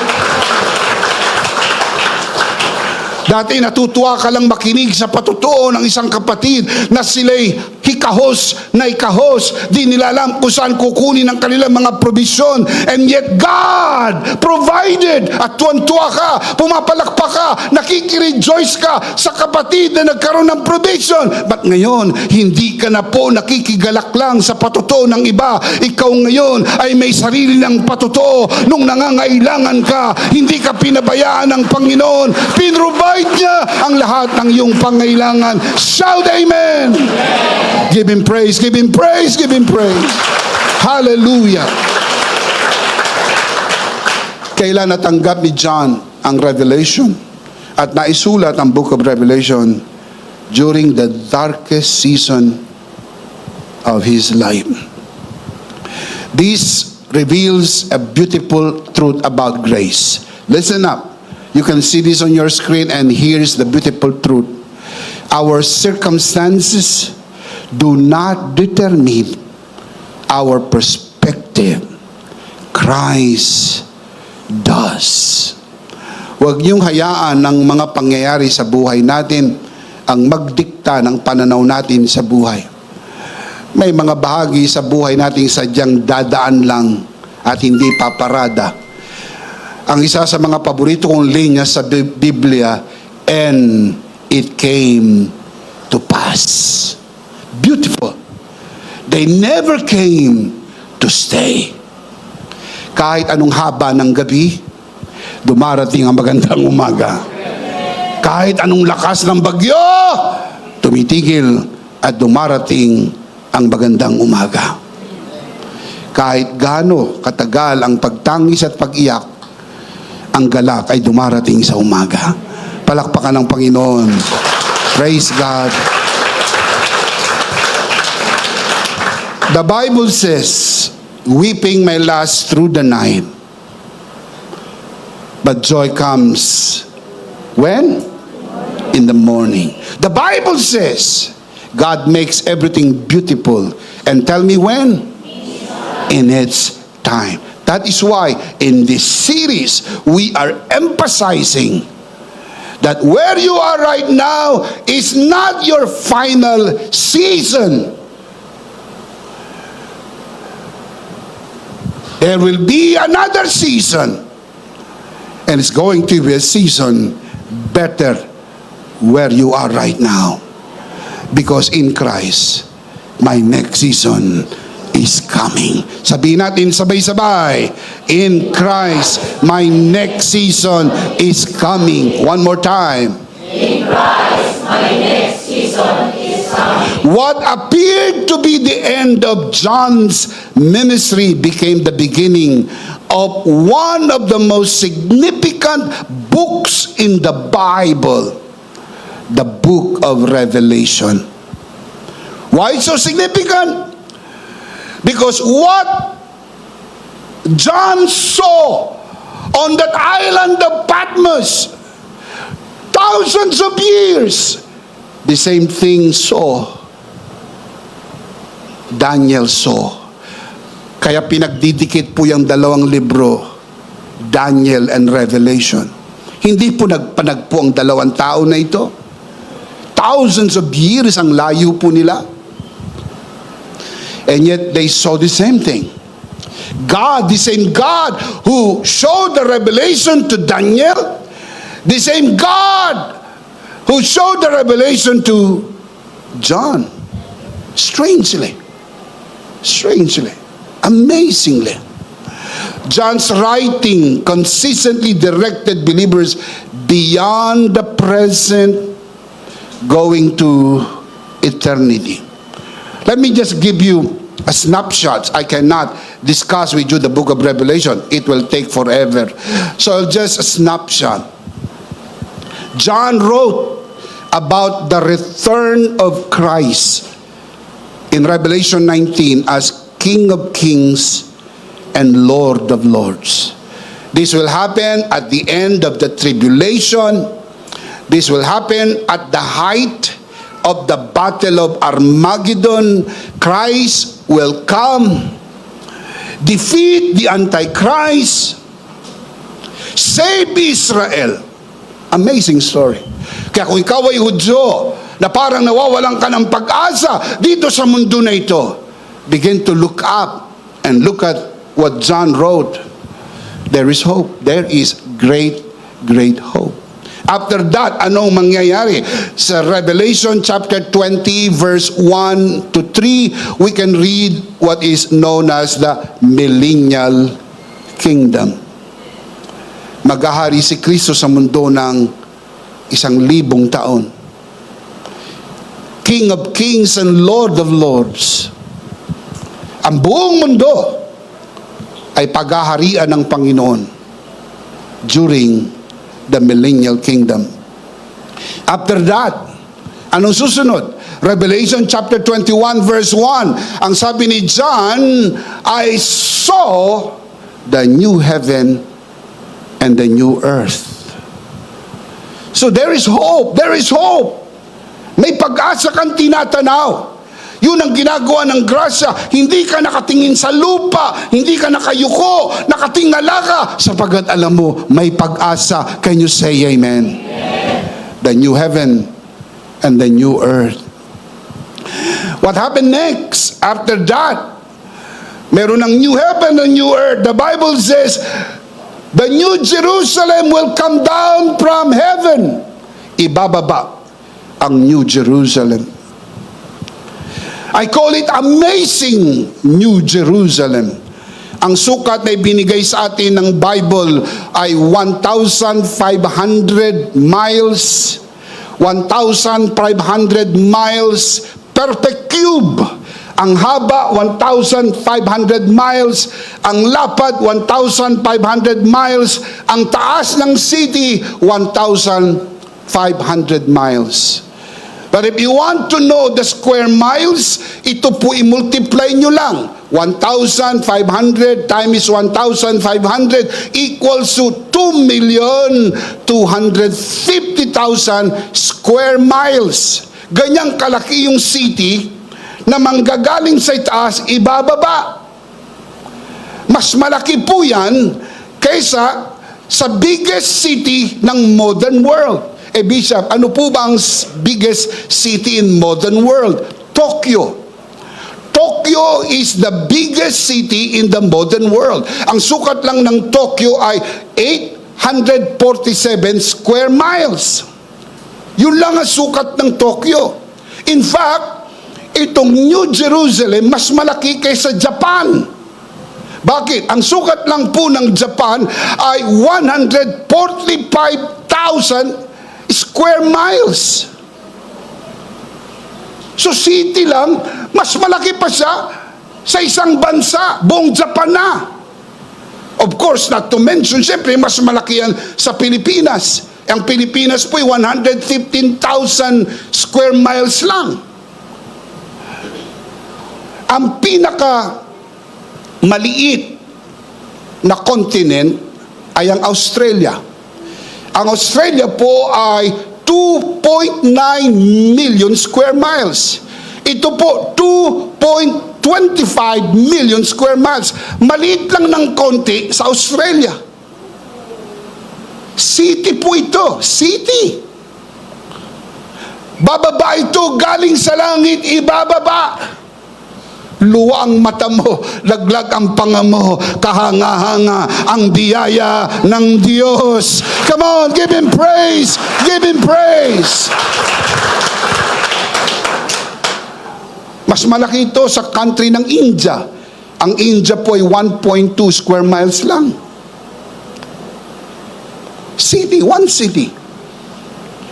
Dati natutuwa ka lang makinig sa patotoo ng isang kapatid na sila'y hikahos na ikahos. Di nila alam kung saan kukunin ang kanilang mga provision. And yet God provided. At tuwan-tuwa ka, pumapalakpak ka, nakikirejoice ka sa kapatid na nagkaroon ng provision. But ngayon, hindi ka na po nakikigalak lang sa patotoo ng iba. Ikaw ngayon ay may sarili ng patotoo. Nung nangangailangan ka, hindi ka pinabayaan ng Panginoon. Pinrovide niya ang lahat ng iyong pangailangan. Shout amen! Give Him praise, give Him praise, give Him praise. Hallelujah! Kailan natanggap ni John ang revelation? At naisulat ang book of Revelation during the darkest season of his life. This reveals a beautiful truth about grace. Listen up. You can see this on your screen, and here's the beautiful truth. Our circumstances do not determine our perspective. Christ does. Huwag niyong hayaan ng mga pangyayari sa buhay natin ang magdikta ng pananaw natin sa buhay. May mga bahagi sa buhay natin sadyang dadaan lang at hindi paparada. Ang isa sa mga paborito kong linya sa Biblia, and it came to pass. Beautiful. They never came to stay. Kahit anong haba ng gabi, dumarating ang magandang umaga. Kahit anong lakas ng bagyo, tumitigil at dumarating ang magandang umaga. Kahit gaano katagal ang pagtangis at pag-iyak, ang galak ay dumarating sa umaga. Palakpakan ng Panginoon. Praise God. The Bible says, weeping may last through the night, but joy comes when? In the morning. The Bible says, God makes everything beautiful. And tell me when? In its time. That is why in this series, we are emphasizing that where you are right now is not your final season. There will be another season. And it's going to be a season better where you are right now. Because in Christ, my next season is coming. Sabihin natin sabay-sabay, in Christ, my next season is coming. One more time. In Christ, my next season is coming. What appeared to be the end of John's ministry became the beginning of one of the most significant books in the Bible, the book of Revelation. Why so significant? Because what John saw on that island of Patmos, thousands of years, the same thing Daniel saw. Kaya pinagdidikit po yung dalawang libro, Daniel and Revelation. Hindi po nagpanagpo ang dalawang tao na ito. Thousands of years ang layo po nila. And yet they saw the same thing. God, the same God who showed the revelation to Daniel, the same God who showed the revelation to John. Strangely, amazingly, John's writing consistently directed believers beyond the present, going to eternity. Let me just give you a snapshot. I cannot discuss with you the book of Revelation. It will take forever. So just a snapshot. John wrote about the return of Christ in Revelation 19 as King of Kings and Lord of Lords. This will happen at the end of the tribulation. This will happen at the height of the battle of Armageddon. Christ will come, defeat the Antichrist, save Israel. Amazing story. Kaya kung ikaw ay Hudyo, na parang nawawalan ka ng pag-asa dito sa mundo na ito, begin to look up and look at what John wrote. There is hope. There is great, great hope. After that, anong mangyayari? Sa Revelation chapter 20, verse 1 to 3, we can read what is known as the millennial kingdom. Maghahari si Kristo sa mundo ng 1,000 taon. King of Kings and Lord of Lords. Ang buong mundo ay paghaharian ng Panginoon during the millennial kingdom. After that, anong susunod? Revelation chapter 21 verse 1. Ang sabi ni John, I saw the new heaven and the new earth. So there is hope. There is hope. May pag-asa kang tinatanaw. Yun ang ginagawa ng grasya. Hindi ka nakatingin sa lupa, hindi ka nakayuko, nakatingala ka, sapagkat alam mo, may pag-asa. Can you say amen? The new heaven and the new earth. What happened next? After that, meron ng new heaven and new earth. The Bible says, the new Jerusalem will come down from heaven. Ibababa ang New Jerusalem. I call it amazing New Jerusalem. Ang sukat na ibinigay sa atin ng Bible ay 1,500 miles. 1,500 miles perfect cube. Ang haba, 1,500 miles. Ang lapad, 1,500 miles. Ang taas ng city, 1,500 miles. But if you want to know the square miles, ito po i-multiply nyo lang. 1,500 times 1,500 equals to 2,250,000 square miles. Ganyang kalaki yung city na manggagaling sa itaas, ibababa. Mas malaki po yan kaysa sa biggest city ng modern world. Bishop, ano po ba ang biggest city in modern world? Tokyo. Tokyo is the biggest city in the modern world. Ang sukat lang ng Tokyo ay 847 square miles. Yun lang ang sukat ng Tokyo. In fact, itong New Jerusalem mas malaki kaysa Japan. Bakit? Ang sukat lang po ng Japan ay 145,000 square miles. So city lang, mas malaki pa siya sa isang bansa, buong Japan na. Of course, not to mention, siyempre, mas malaki yan sa Pilipinas. Ang Pilipinas po ay 115,000 square miles lang. Ang pinaka maliit na continent ay ang Australia. Ang Australia po ay 2.9 million square miles. Ito po, 2.25 million square miles. Maliit lang ng konti sa Australia. City po ito, city. Bababa ito, galing sa langit, ibababa. Luwa ang mata mo, laglag ang panga mo, kahanga-hanga ang biyaya ng Diyos. Come on, give Him praise! Give Him praise! Mas malaki ito sa country ng India. Ang India po ay 1.2 square miles lang. City, one city.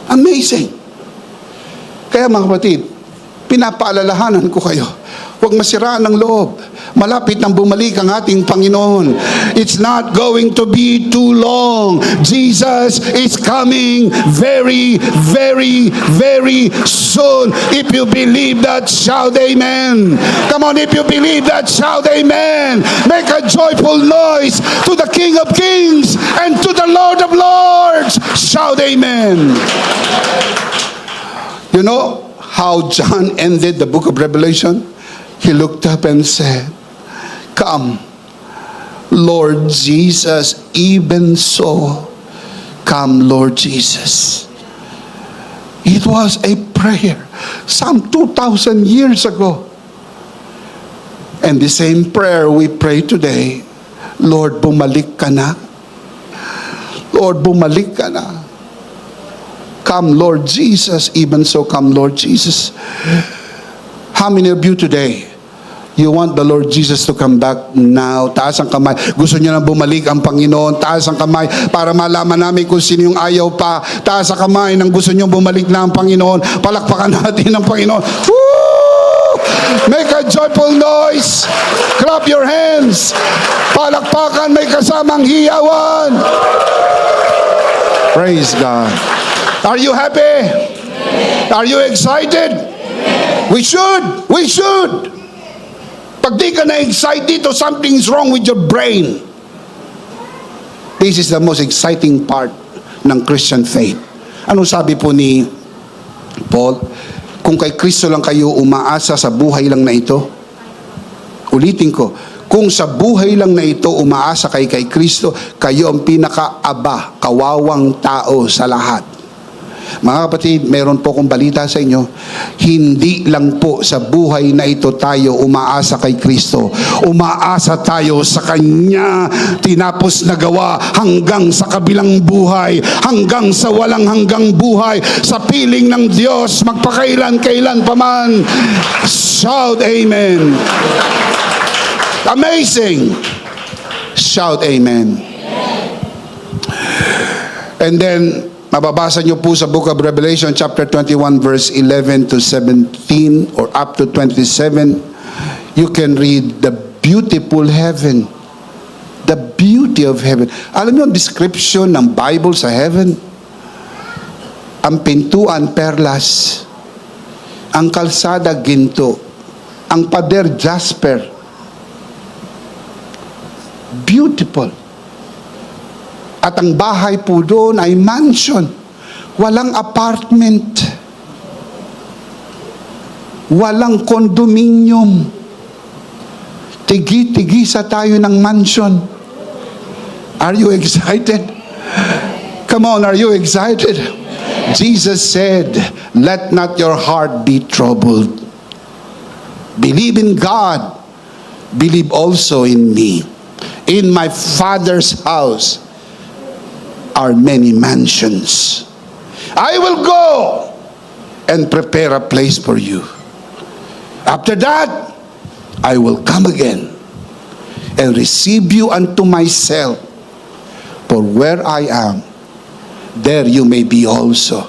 Amazing. Kaya mga kapatid, pinapaalalahanan ko kayo, huwag masiraan ng loob. Malapit nang bumalik ang ating Panginoon. It's not going to be too long. Jesus is coming very, very, very soon. If you believe that, shout amen. Come on, if you believe that, shout amen. Make a joyful noise to the King of Kings and to the Lord of Lords. Shout amen. You know how John ended the book of Revelation? He looked up and said, "Come, Lord Jesus, even so, come, Lord Jesus." It was a prayer some 2,000 years ago. And the same prayer we pray today, Lord, bumalik ka na. Lord, bumalik ka na. Come, Lord Jesus, even so, come, Lord Jesus. How many of you today, you want the Lord Jesus to come back now? Taas ang kamay. Gusto niyo na bumalik ang Panginoon? Taas ang kamay para malaman namin kung sino yung ayaw pa. Taas ang kamay nang gusto niyo bumalik na ang Panginoon. Palakpakan natin ang Panginoon. Woo! Make a joyful noise. Clap your hands. Palakpakan, may kasamang hiyawan. Praise God. Are you happy? Are you excited? We should. We should. Pag di ka na-excited, something's wrong with your brain. This is the most exciting part ng Christian faith. Anong sabi po ni Paul? Kung kay Kristo lang kayo umaasa sa buhay lang na ito. Ulitin ko, kung sa buhay lang na ito umaasa kay Kristo, kayo ang pinaka-aba, kawawang tao sa lahat. Mga kapatid, meron po akong balita sa inyo. Hindi lang po sa buhay na ito tayo umaasa kay Kristo. Umaasa tayo sa Kanya tinapos na gawa hanggang sa kabilang buhay, hanggang sa walang hanggang buhay, sa piling ng Diyos magpakailan-kailan paman. Shout amen. Amazing. Shout amen. And then mababasa niyo po sa book of Revelation chapter 21 verse 11 to 17 or up to 27. You can read the beautiful heaven. The beauty of heaven. Alam niyo ang description ng Bible sa heaven? Ang pintuan perlas, ang kalsada ginto, ang pader jasper. Beautiful. At ang bahay po doon ay mansion. Walang apartment. Walang condominium. Tigi-tigisa tayo ng mansion. Are you excited? Come on, are you excited? Jesus said, "Let not your heart be troubled. Believe in God. Believe also in me. In my Father's house are many mansions. I will go and prepare a place for you. After that, I will come again and receive you unto myself. For where I am, there you may be also."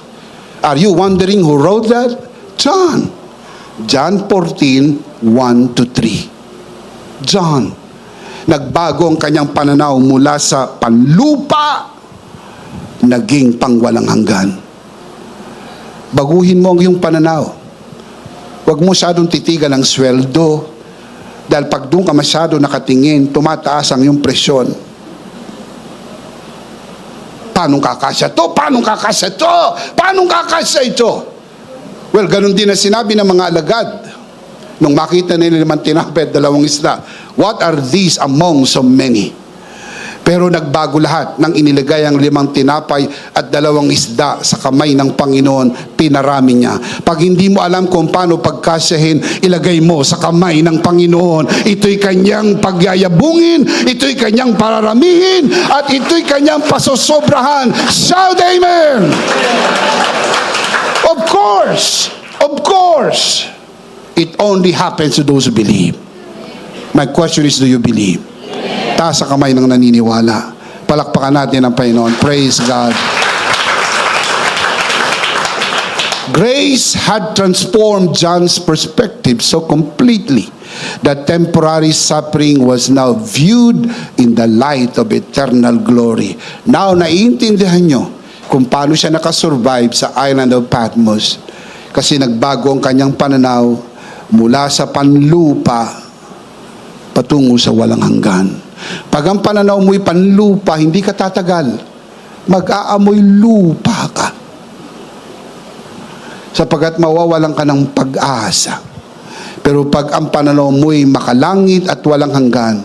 Are you wondering who wrote that? John. John 14, 1 to 3. John. Nagbago ang kanyang pananaw mula sa panlupa naging pangwalang hanggan. Baguhin mo ang iyong pananaw. Huwag mo masyadong titigan ang sweldo. Dahil pag doon ka masyado nakatingin, tumataas ang iyong presyon. Paano kakasya to? Paano kakasya to? Paano kakasya ito? Well, ganun din ang sinabi ng mga alagad. Nung makita nila 5 tinapay at 2 isda, what are these among so many? Pero nagbago lahat nang inilagay ang 5 tinapay at 2 isda sa kamay ng Panginoon, pinarami niya. Pag hindi mo alam kung paano pagkasyahin, ilagay mo sa kamay ng Panginoon. Ito'y kanyang pagyayabungin, ito'y kanyang pararamihin, at ito'y kanyang pasosobrahan. Shout amen! Of course, it only happens to those who believe. My question is, do you believe? Taas sa kamay ng naniniwala. Palakpakan natin ang Panginoon. Praise God. Grace had transformed John's perspective so completely that temporary suffering was now viewed in the light of eternal glory. Now, naiintindihan nyo kung paano siya nakasurvive sa island of Patmos. Kasi nagbago ang kanyang pananaw mula sa panlupa patungo sa walang hanggan. Pag ang pananaw mo'y panlupa, hindi ka tatagal. Mag-aamoy lupa ka. Sapagkat mawawalan ka ng pag-asa. Pero pag ang pananaw mo'y makalangit at walang hanggan,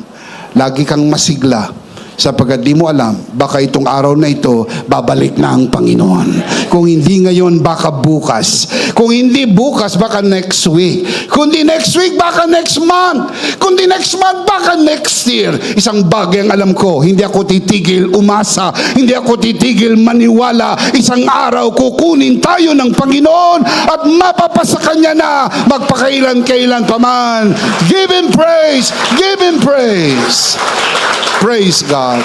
lagi kang masigla. Sapagkat di mo alam, baka itong araw na ito, babalik na ang Panginoon. Kung hindi ngayon, baka bukas. Kung hindi bukas, baka next week. Kung di next week, baka next month. Kung di next month, baka next year. Isang bagay ang alam ko, hindi ako titigil umasa. Hindi ako titigil maniwala. Isang araw, kukunin tayo ng Panginoon at mapapasa Kanya na magpakailan-kailan pa man. Give Him praise! Give Him praise! Praise God.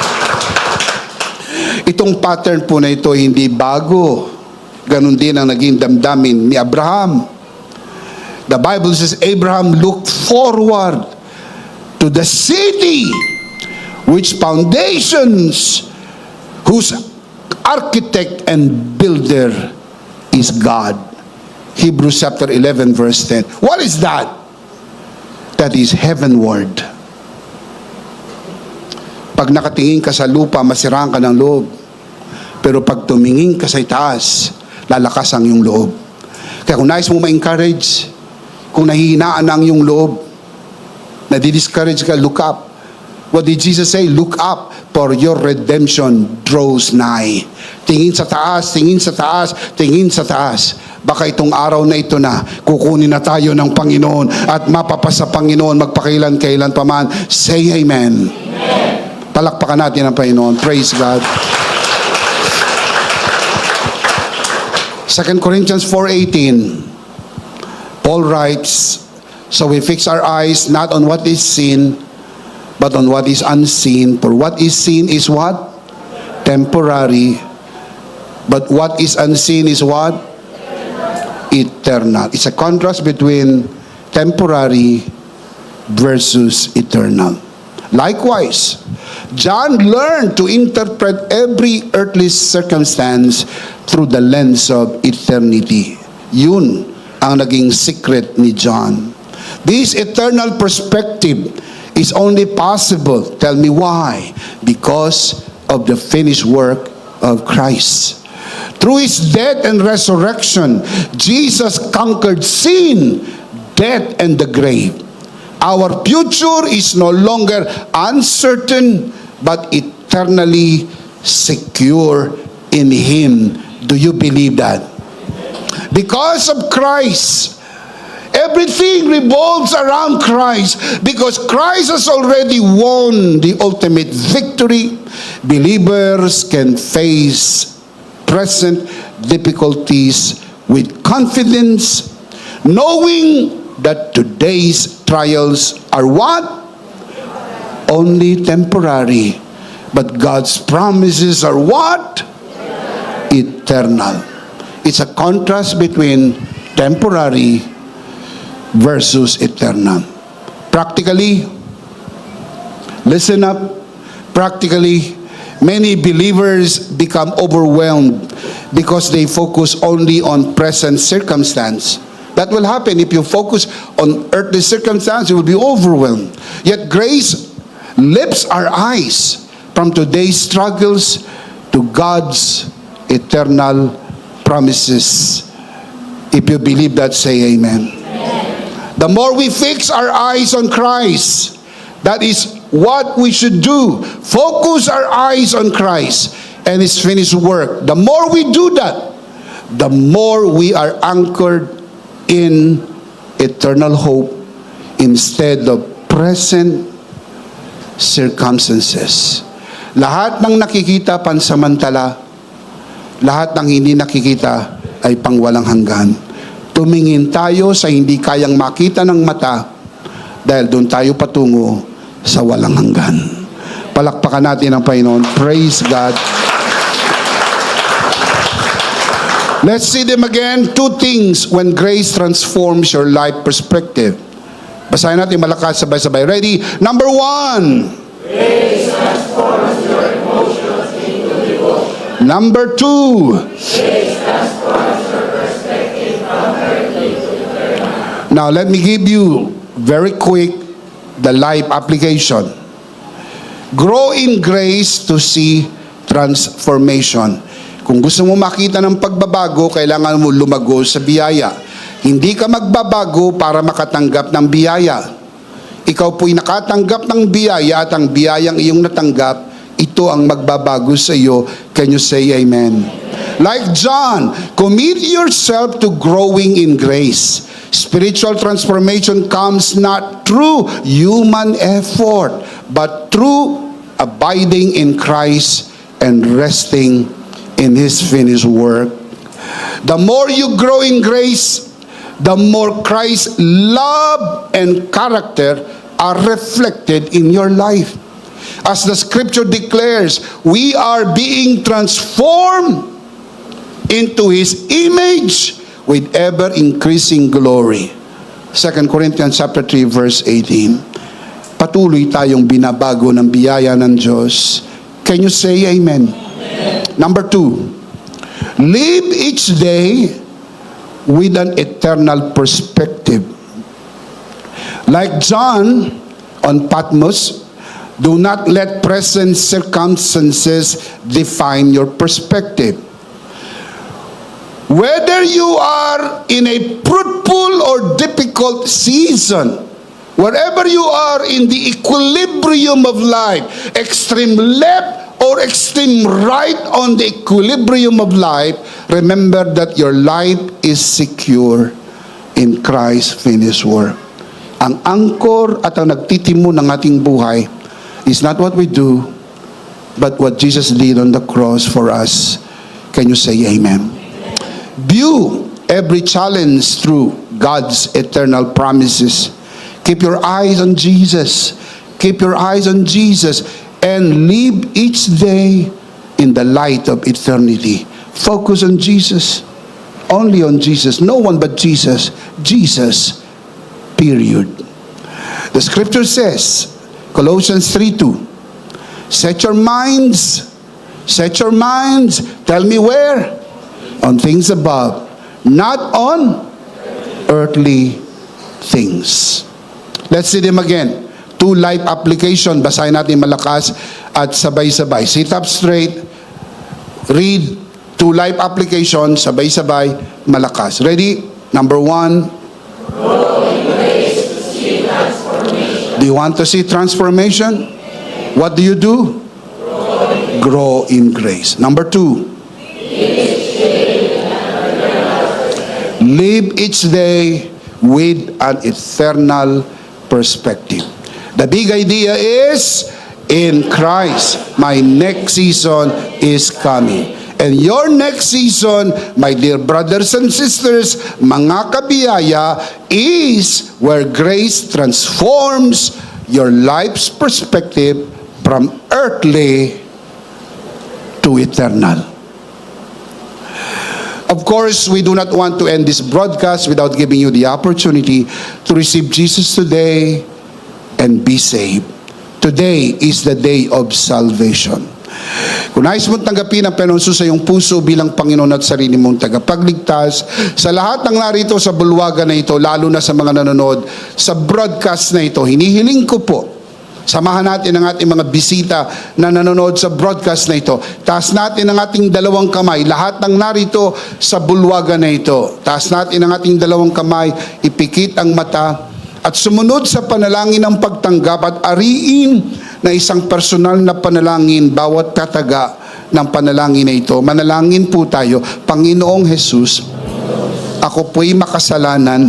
Itong pattern po na ito hindi bago. Ganon din ang naging damdamin ni Abraham. The Bible says Abraham looked forward to the city which foundations, whose architect and builder is God. Hebrews chapter 11 verse 10. What is that? That is heavenward. Pag nakatingin ka sa lupa, masiraan ka ng loob. Pero pag tumingin ka sa itaas, lalakas ang iyong loob. Kaya kung nais mo ma-encourage, kung nahihinaan ang iyong loob, nadi-discourage ka, look up. What did Jesus say? Look up, for your redemption draws nigh. Tingin sa taas, tingin sa taas, tingin sa taas. Baka itong araw na ito na, kukunin na tayo ng Panginoon at mapapasa Panginoon magpakailan-kailan pa man. Say amen. Amen. Palakpakan natin ang Panginoon. Praise God. 2 Corinthians 4:18, Paul writes, so we fix our eyes not on what is seen, but on what is unseen. For what is seen is what? Temporary. But what is unseen is what? Eternal. It's a contrast between temporary versus eternal. Likewise, John learned to interpret every earthly circumstance through the lens of eternity. Yun ang naging secret ni John. This eternal perspective is only possible. Tell me why? Because of the finished work of Christ. Through His death and resurrection, Jesus conquered sin, death, and the grave. Our future is no longer uncertain, but eternally secure in Him. Do you believe that? Because of Christ, everything revolves around Christ. Because Christ has already won the ultimate victory, believers can face present difficulties with confidence, knowing that today's trials are what? Only temporary. But God's promises are what? Eternal. It's a contrast between temporary versus eternal. Practically, listen up, practically, many believers become overwhelmed because they focus only on present circumstance. That will happen if you focus on earthly circumstance, you will be overwhelmed. Yet grace lifts our eyes from today's struggles to God's eternal promises. If you believe that, say amen. Amen. The more we fix our eyes on Christ, that is what we should do. Focus our eyes on Christ and His finished work. The more we do that, the more we are anchored in eternal hope instead of present circumstances. Lahat ng nakikita pansamantala, lahat ng hindi nakikita ay pangwalang hanggan. Tumingin tayo sa hindi kayang makita ng mata dahil doon tayo patungo sa walang hanggan. Palakpakan natin ang Panginoon. Praise God. Let's see them again. Two things when grace transforms your life perspective. Basahin natin malakas, sabay-sabay. Ready? Number 1. Grace transforms your emotions into devotion. Number 2. Grace transforms your perspective from earthly to eternal. Now, let me give you very quick the life application. Grow in grace to see transformation. Kung gusto mo makita ng pagbabago, kailangan mo lumago sa biyaya. Hindi ka magbabago para makatanggap ng biyaya. Ikaw po'y nakatanggap ng biyaya at ang biyayang iyong natanggap, ito ang magbabago sa iyo. Can you say amen? Like John, commit yourself to growing in grace. Spiritual transformation comes not through human effort, but through abiding in Christ and resting in His finished work. The more you grow in grace, the more Christ's love and character are reflected in your life. As the scripture declares, we are being transformed into His image with ever-increasing glory. 2 Corinthians chapter 3, verse 18. Patuloy tayong binabago ng biyaya ng Diyos. Can you say amen? Number 2, live each day with an eternal perspective. Like John on Patmos, do not let present circumstances define your perspective. Whether you are in a fruitful or difficult season, wherever you are in the equilibrium of life, extreme left or extreme right on the equilibrium of life, remember that your life is secure in Christ's finished work. Ang angkor at ang nagtitimo ng ating buhay is not what we do, but what Jesus did on the cross for us. Can you say amen? View every challenge through God's eternal promises. Keep your eyes on Jesus. Keep your eyes on Jesus and live each day in the light of eternity. Focus on Jesus. Only on Jesus. No one but Jesus. Jesus, period. The scripture says, Colossians 3:2, set your minds, tell me where? On things above, not on earthly things. Let's see them again. 2 life application. Basahin natin malakas at sabay-sabay. Sit up straight. Read 2 life application. Sabay-sabay. Malakas. Ready? Number 1. Do you want to see transformation? What do you do? Grow in grace. Number 2. Live each day with an eternal perspective. The big idea is, in Christ, my next season is coming. And your next season, my dear brothers and sisters, mga kabiyaya, is where grace transforms your life's perspective from earthly to eternal. Of course, we do not want to end this broadcast without giving you the opportunity to receive Jesus today and be saved. Today is the day of salvation. Kung nais mong tanggapin ang Panginoon sa iyong puso bilang Panginoon at sarili mong tagapagligtas, sa lahat ng narito sa bulwagan na ito, lalo na sa mga nanonood sa broadcast na ito, hinihiling ko po, samahan natin ang ating mga bisita na nanonood sa broadcast na ito. Taas natin ang ating dalawang kamay. Lahat ng narito sa bulwagan na ito. Taas natin ang ating dalawang kamay. Ipikit ang mata. At sumunod sa panalangin ng pagtanggap at ariin na isang personal na panalangin bawat tataga ng panalangin na ito. Manalangin po tayo. Panginoong Jesus, ako po'y makasalanan.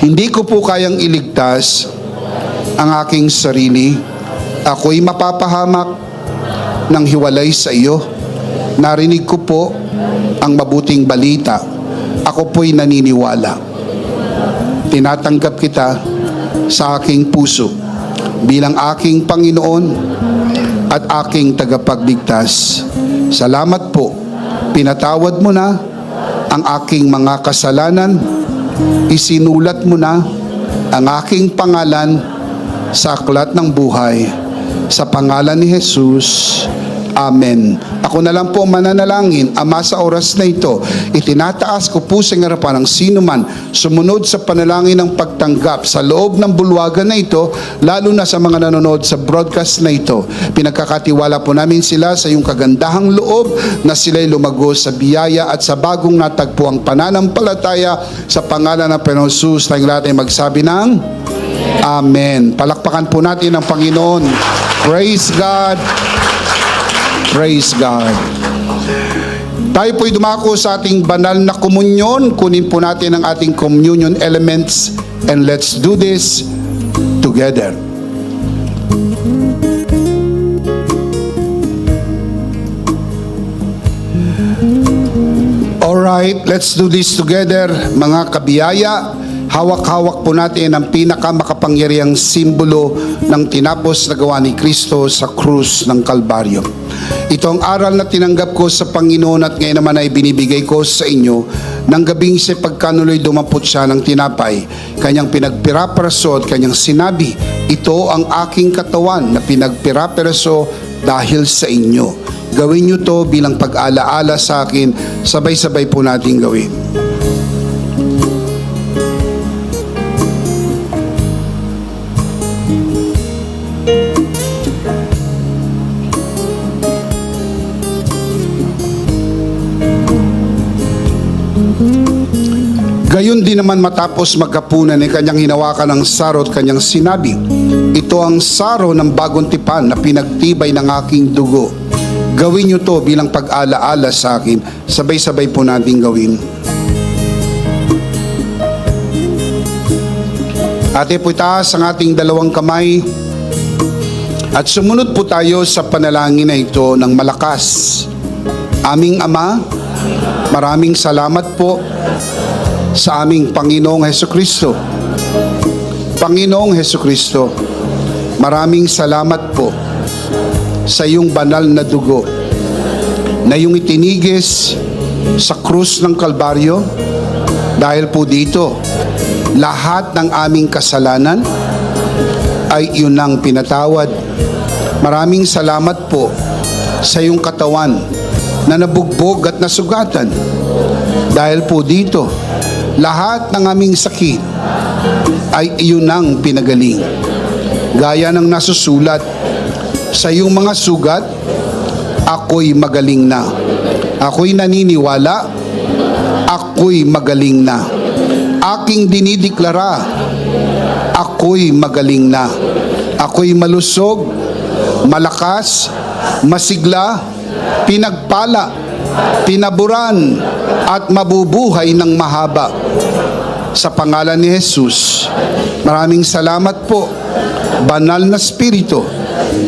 Hindi ko po kayang iligtas ang aking sarili. Ako'y mapapahamak ng hiwalay sa iyo. Narinig ko po ang mabuting balita. Ako po'y naniniwala. Tinatanggap kita sa aking puso bilang aking Panginoon at aking tagapagligtas. Salamat po. Pinatawad mo na ang aking mga kasalanan. Isinulat mo na ang aking pangalan sa aklat ng buhay. Sa pangalan ni Jesus, Amen. Ako na lang po mananalangin. Ama, sa oras na ito, itinataas ko po sa harapan ng sino man sumunod sa panalangin ng pagtanggap sa loob ng bulwagan na ito, lalo na sa mga nanonood sa broadcast na ito. Pinagkakatiwala po namin sila sa iyong kagandahang loob na sila'y lumago sa biyaya at sa bagong natagpuang pananampalataya sa pangalan ng Panginoon Jesus. Tayong lahat ay magsabi ng Amen. Palakpakan po natin ang Panginoon. Praise God. Praise God. Tayo po'y dumako sa ating banal na komunyon. Kunin po natin ang ating communion elements and let's do this together. Alright, let's do this together, mga kabiyaya. Hawak-hawak po natin ang pinakamakapangyarihang simbolo ng tinapos na gawa ni Kristo sa krus ng Kalbaryo. Ito ang aral na tinanggap ko sa Panginoon at ngayon naman ay binibigay ko sa inyo. Nang gabing siya pagkanuloy dumampot siya ng tinapay, kanyang pinagpirapiraso at kanyang sinabi, ito ang aking katawan na pinagpirapiraso dahil sa inyo. Gawin niyo to bilang pag-alaala sa akin. Sabay-sabay po natin gawin. Gayon din naman matapos magkapunan ay kanyang hinawakan ng saro at kanyang sinabi, ito ang saro ng bagong tipan na pinagtibay ng aking dugo. Gawin niyo to bilang pag-alaala sa akin. Sabay-sabay po natin gawin. Ate po itaas ang ating dalawang kamay at sumunod po tayo sa panalangin na ito ng malakas. Aming Ama, maraming salamat po sa aming Panginoong Hesukristo. Panginoong Hesukristo, maraming salamat po sa iyong banal na dugo na iyong itinigis sa krus ng Kalbaryo. Dahil po dito, lahat ng aming kasalanan ay iyon ang pinatawad. Maraming salamat po sa iyong katawan na nabugbog at nasugatan. Dahil po dito, lahat ng aming sakit ay iyon ang pinagaling. Gaya ng nasusulat, sa iyong mga sugat, ako'y magaling na. Ako'y naniniwala, ako'y magaling na. Aking dinideklara, ako'y magaling na. Ako'y malusog, malakas, masigla, pinagpala, pinaburan, at mabubuhay ng mahaba. Sa pangalan ni Jesus, maraming salamat po, Banal na Espiritu,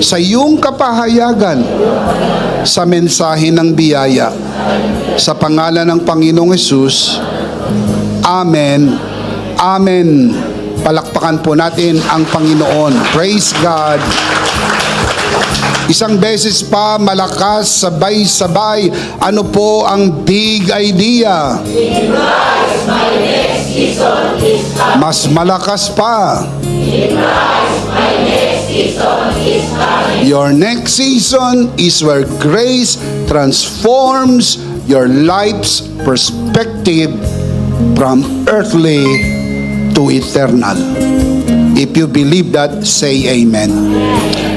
sa iyong kapahayagan sa mensahe ng biyaya. Sa pangalan ng Panginoong Jesus, Amen. Amen. Palakpakan po natin ang Panginoon. Praise God. Isang beses pa, malakas, sabay-sabay. Ano po ang big idea? Mas malakas pa. Your next season is where grace transforms your life's perspective from earthly to eternal. If you believe that, say amen.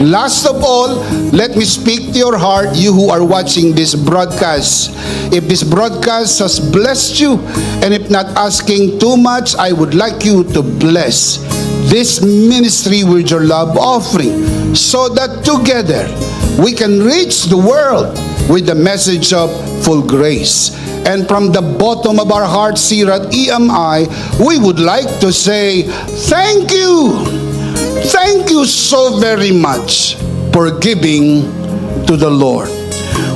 Last of all, let me speak to your heart, you who are watching this broadcast. If this broadcast has blessed you, and if not asking too much, I would like you to bless this ministry with your love offering, so that together we can reach the world with the message of full grace. And from the bottom of our hearts here at EMI, we would like to say, thank you. Thank you so very much for giving to the Lord.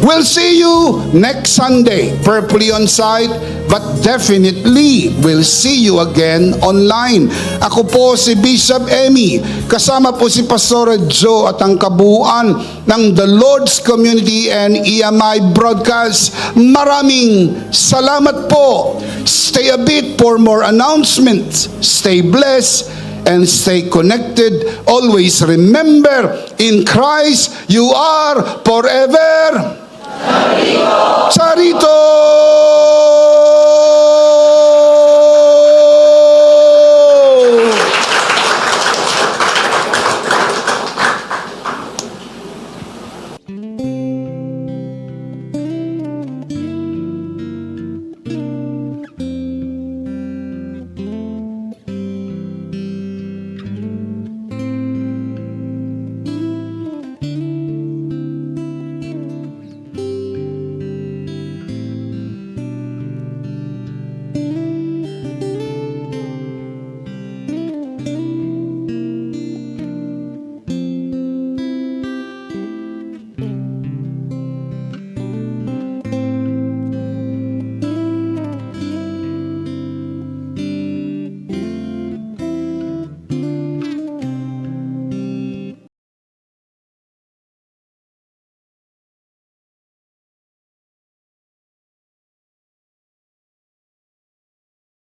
We'll see you next Sunday, prayerfully on site, but definitely we'll see you again online. Ako po si Bishop Emmy, kasama po si Pastor Joe at ang kabuuan ng The Lord's Community and EMI Broadcast. Maraming salamat po. Stay a bit for more announcements. Stay blessed and stay connected. Always remember, in Christ, you are forever. Charito!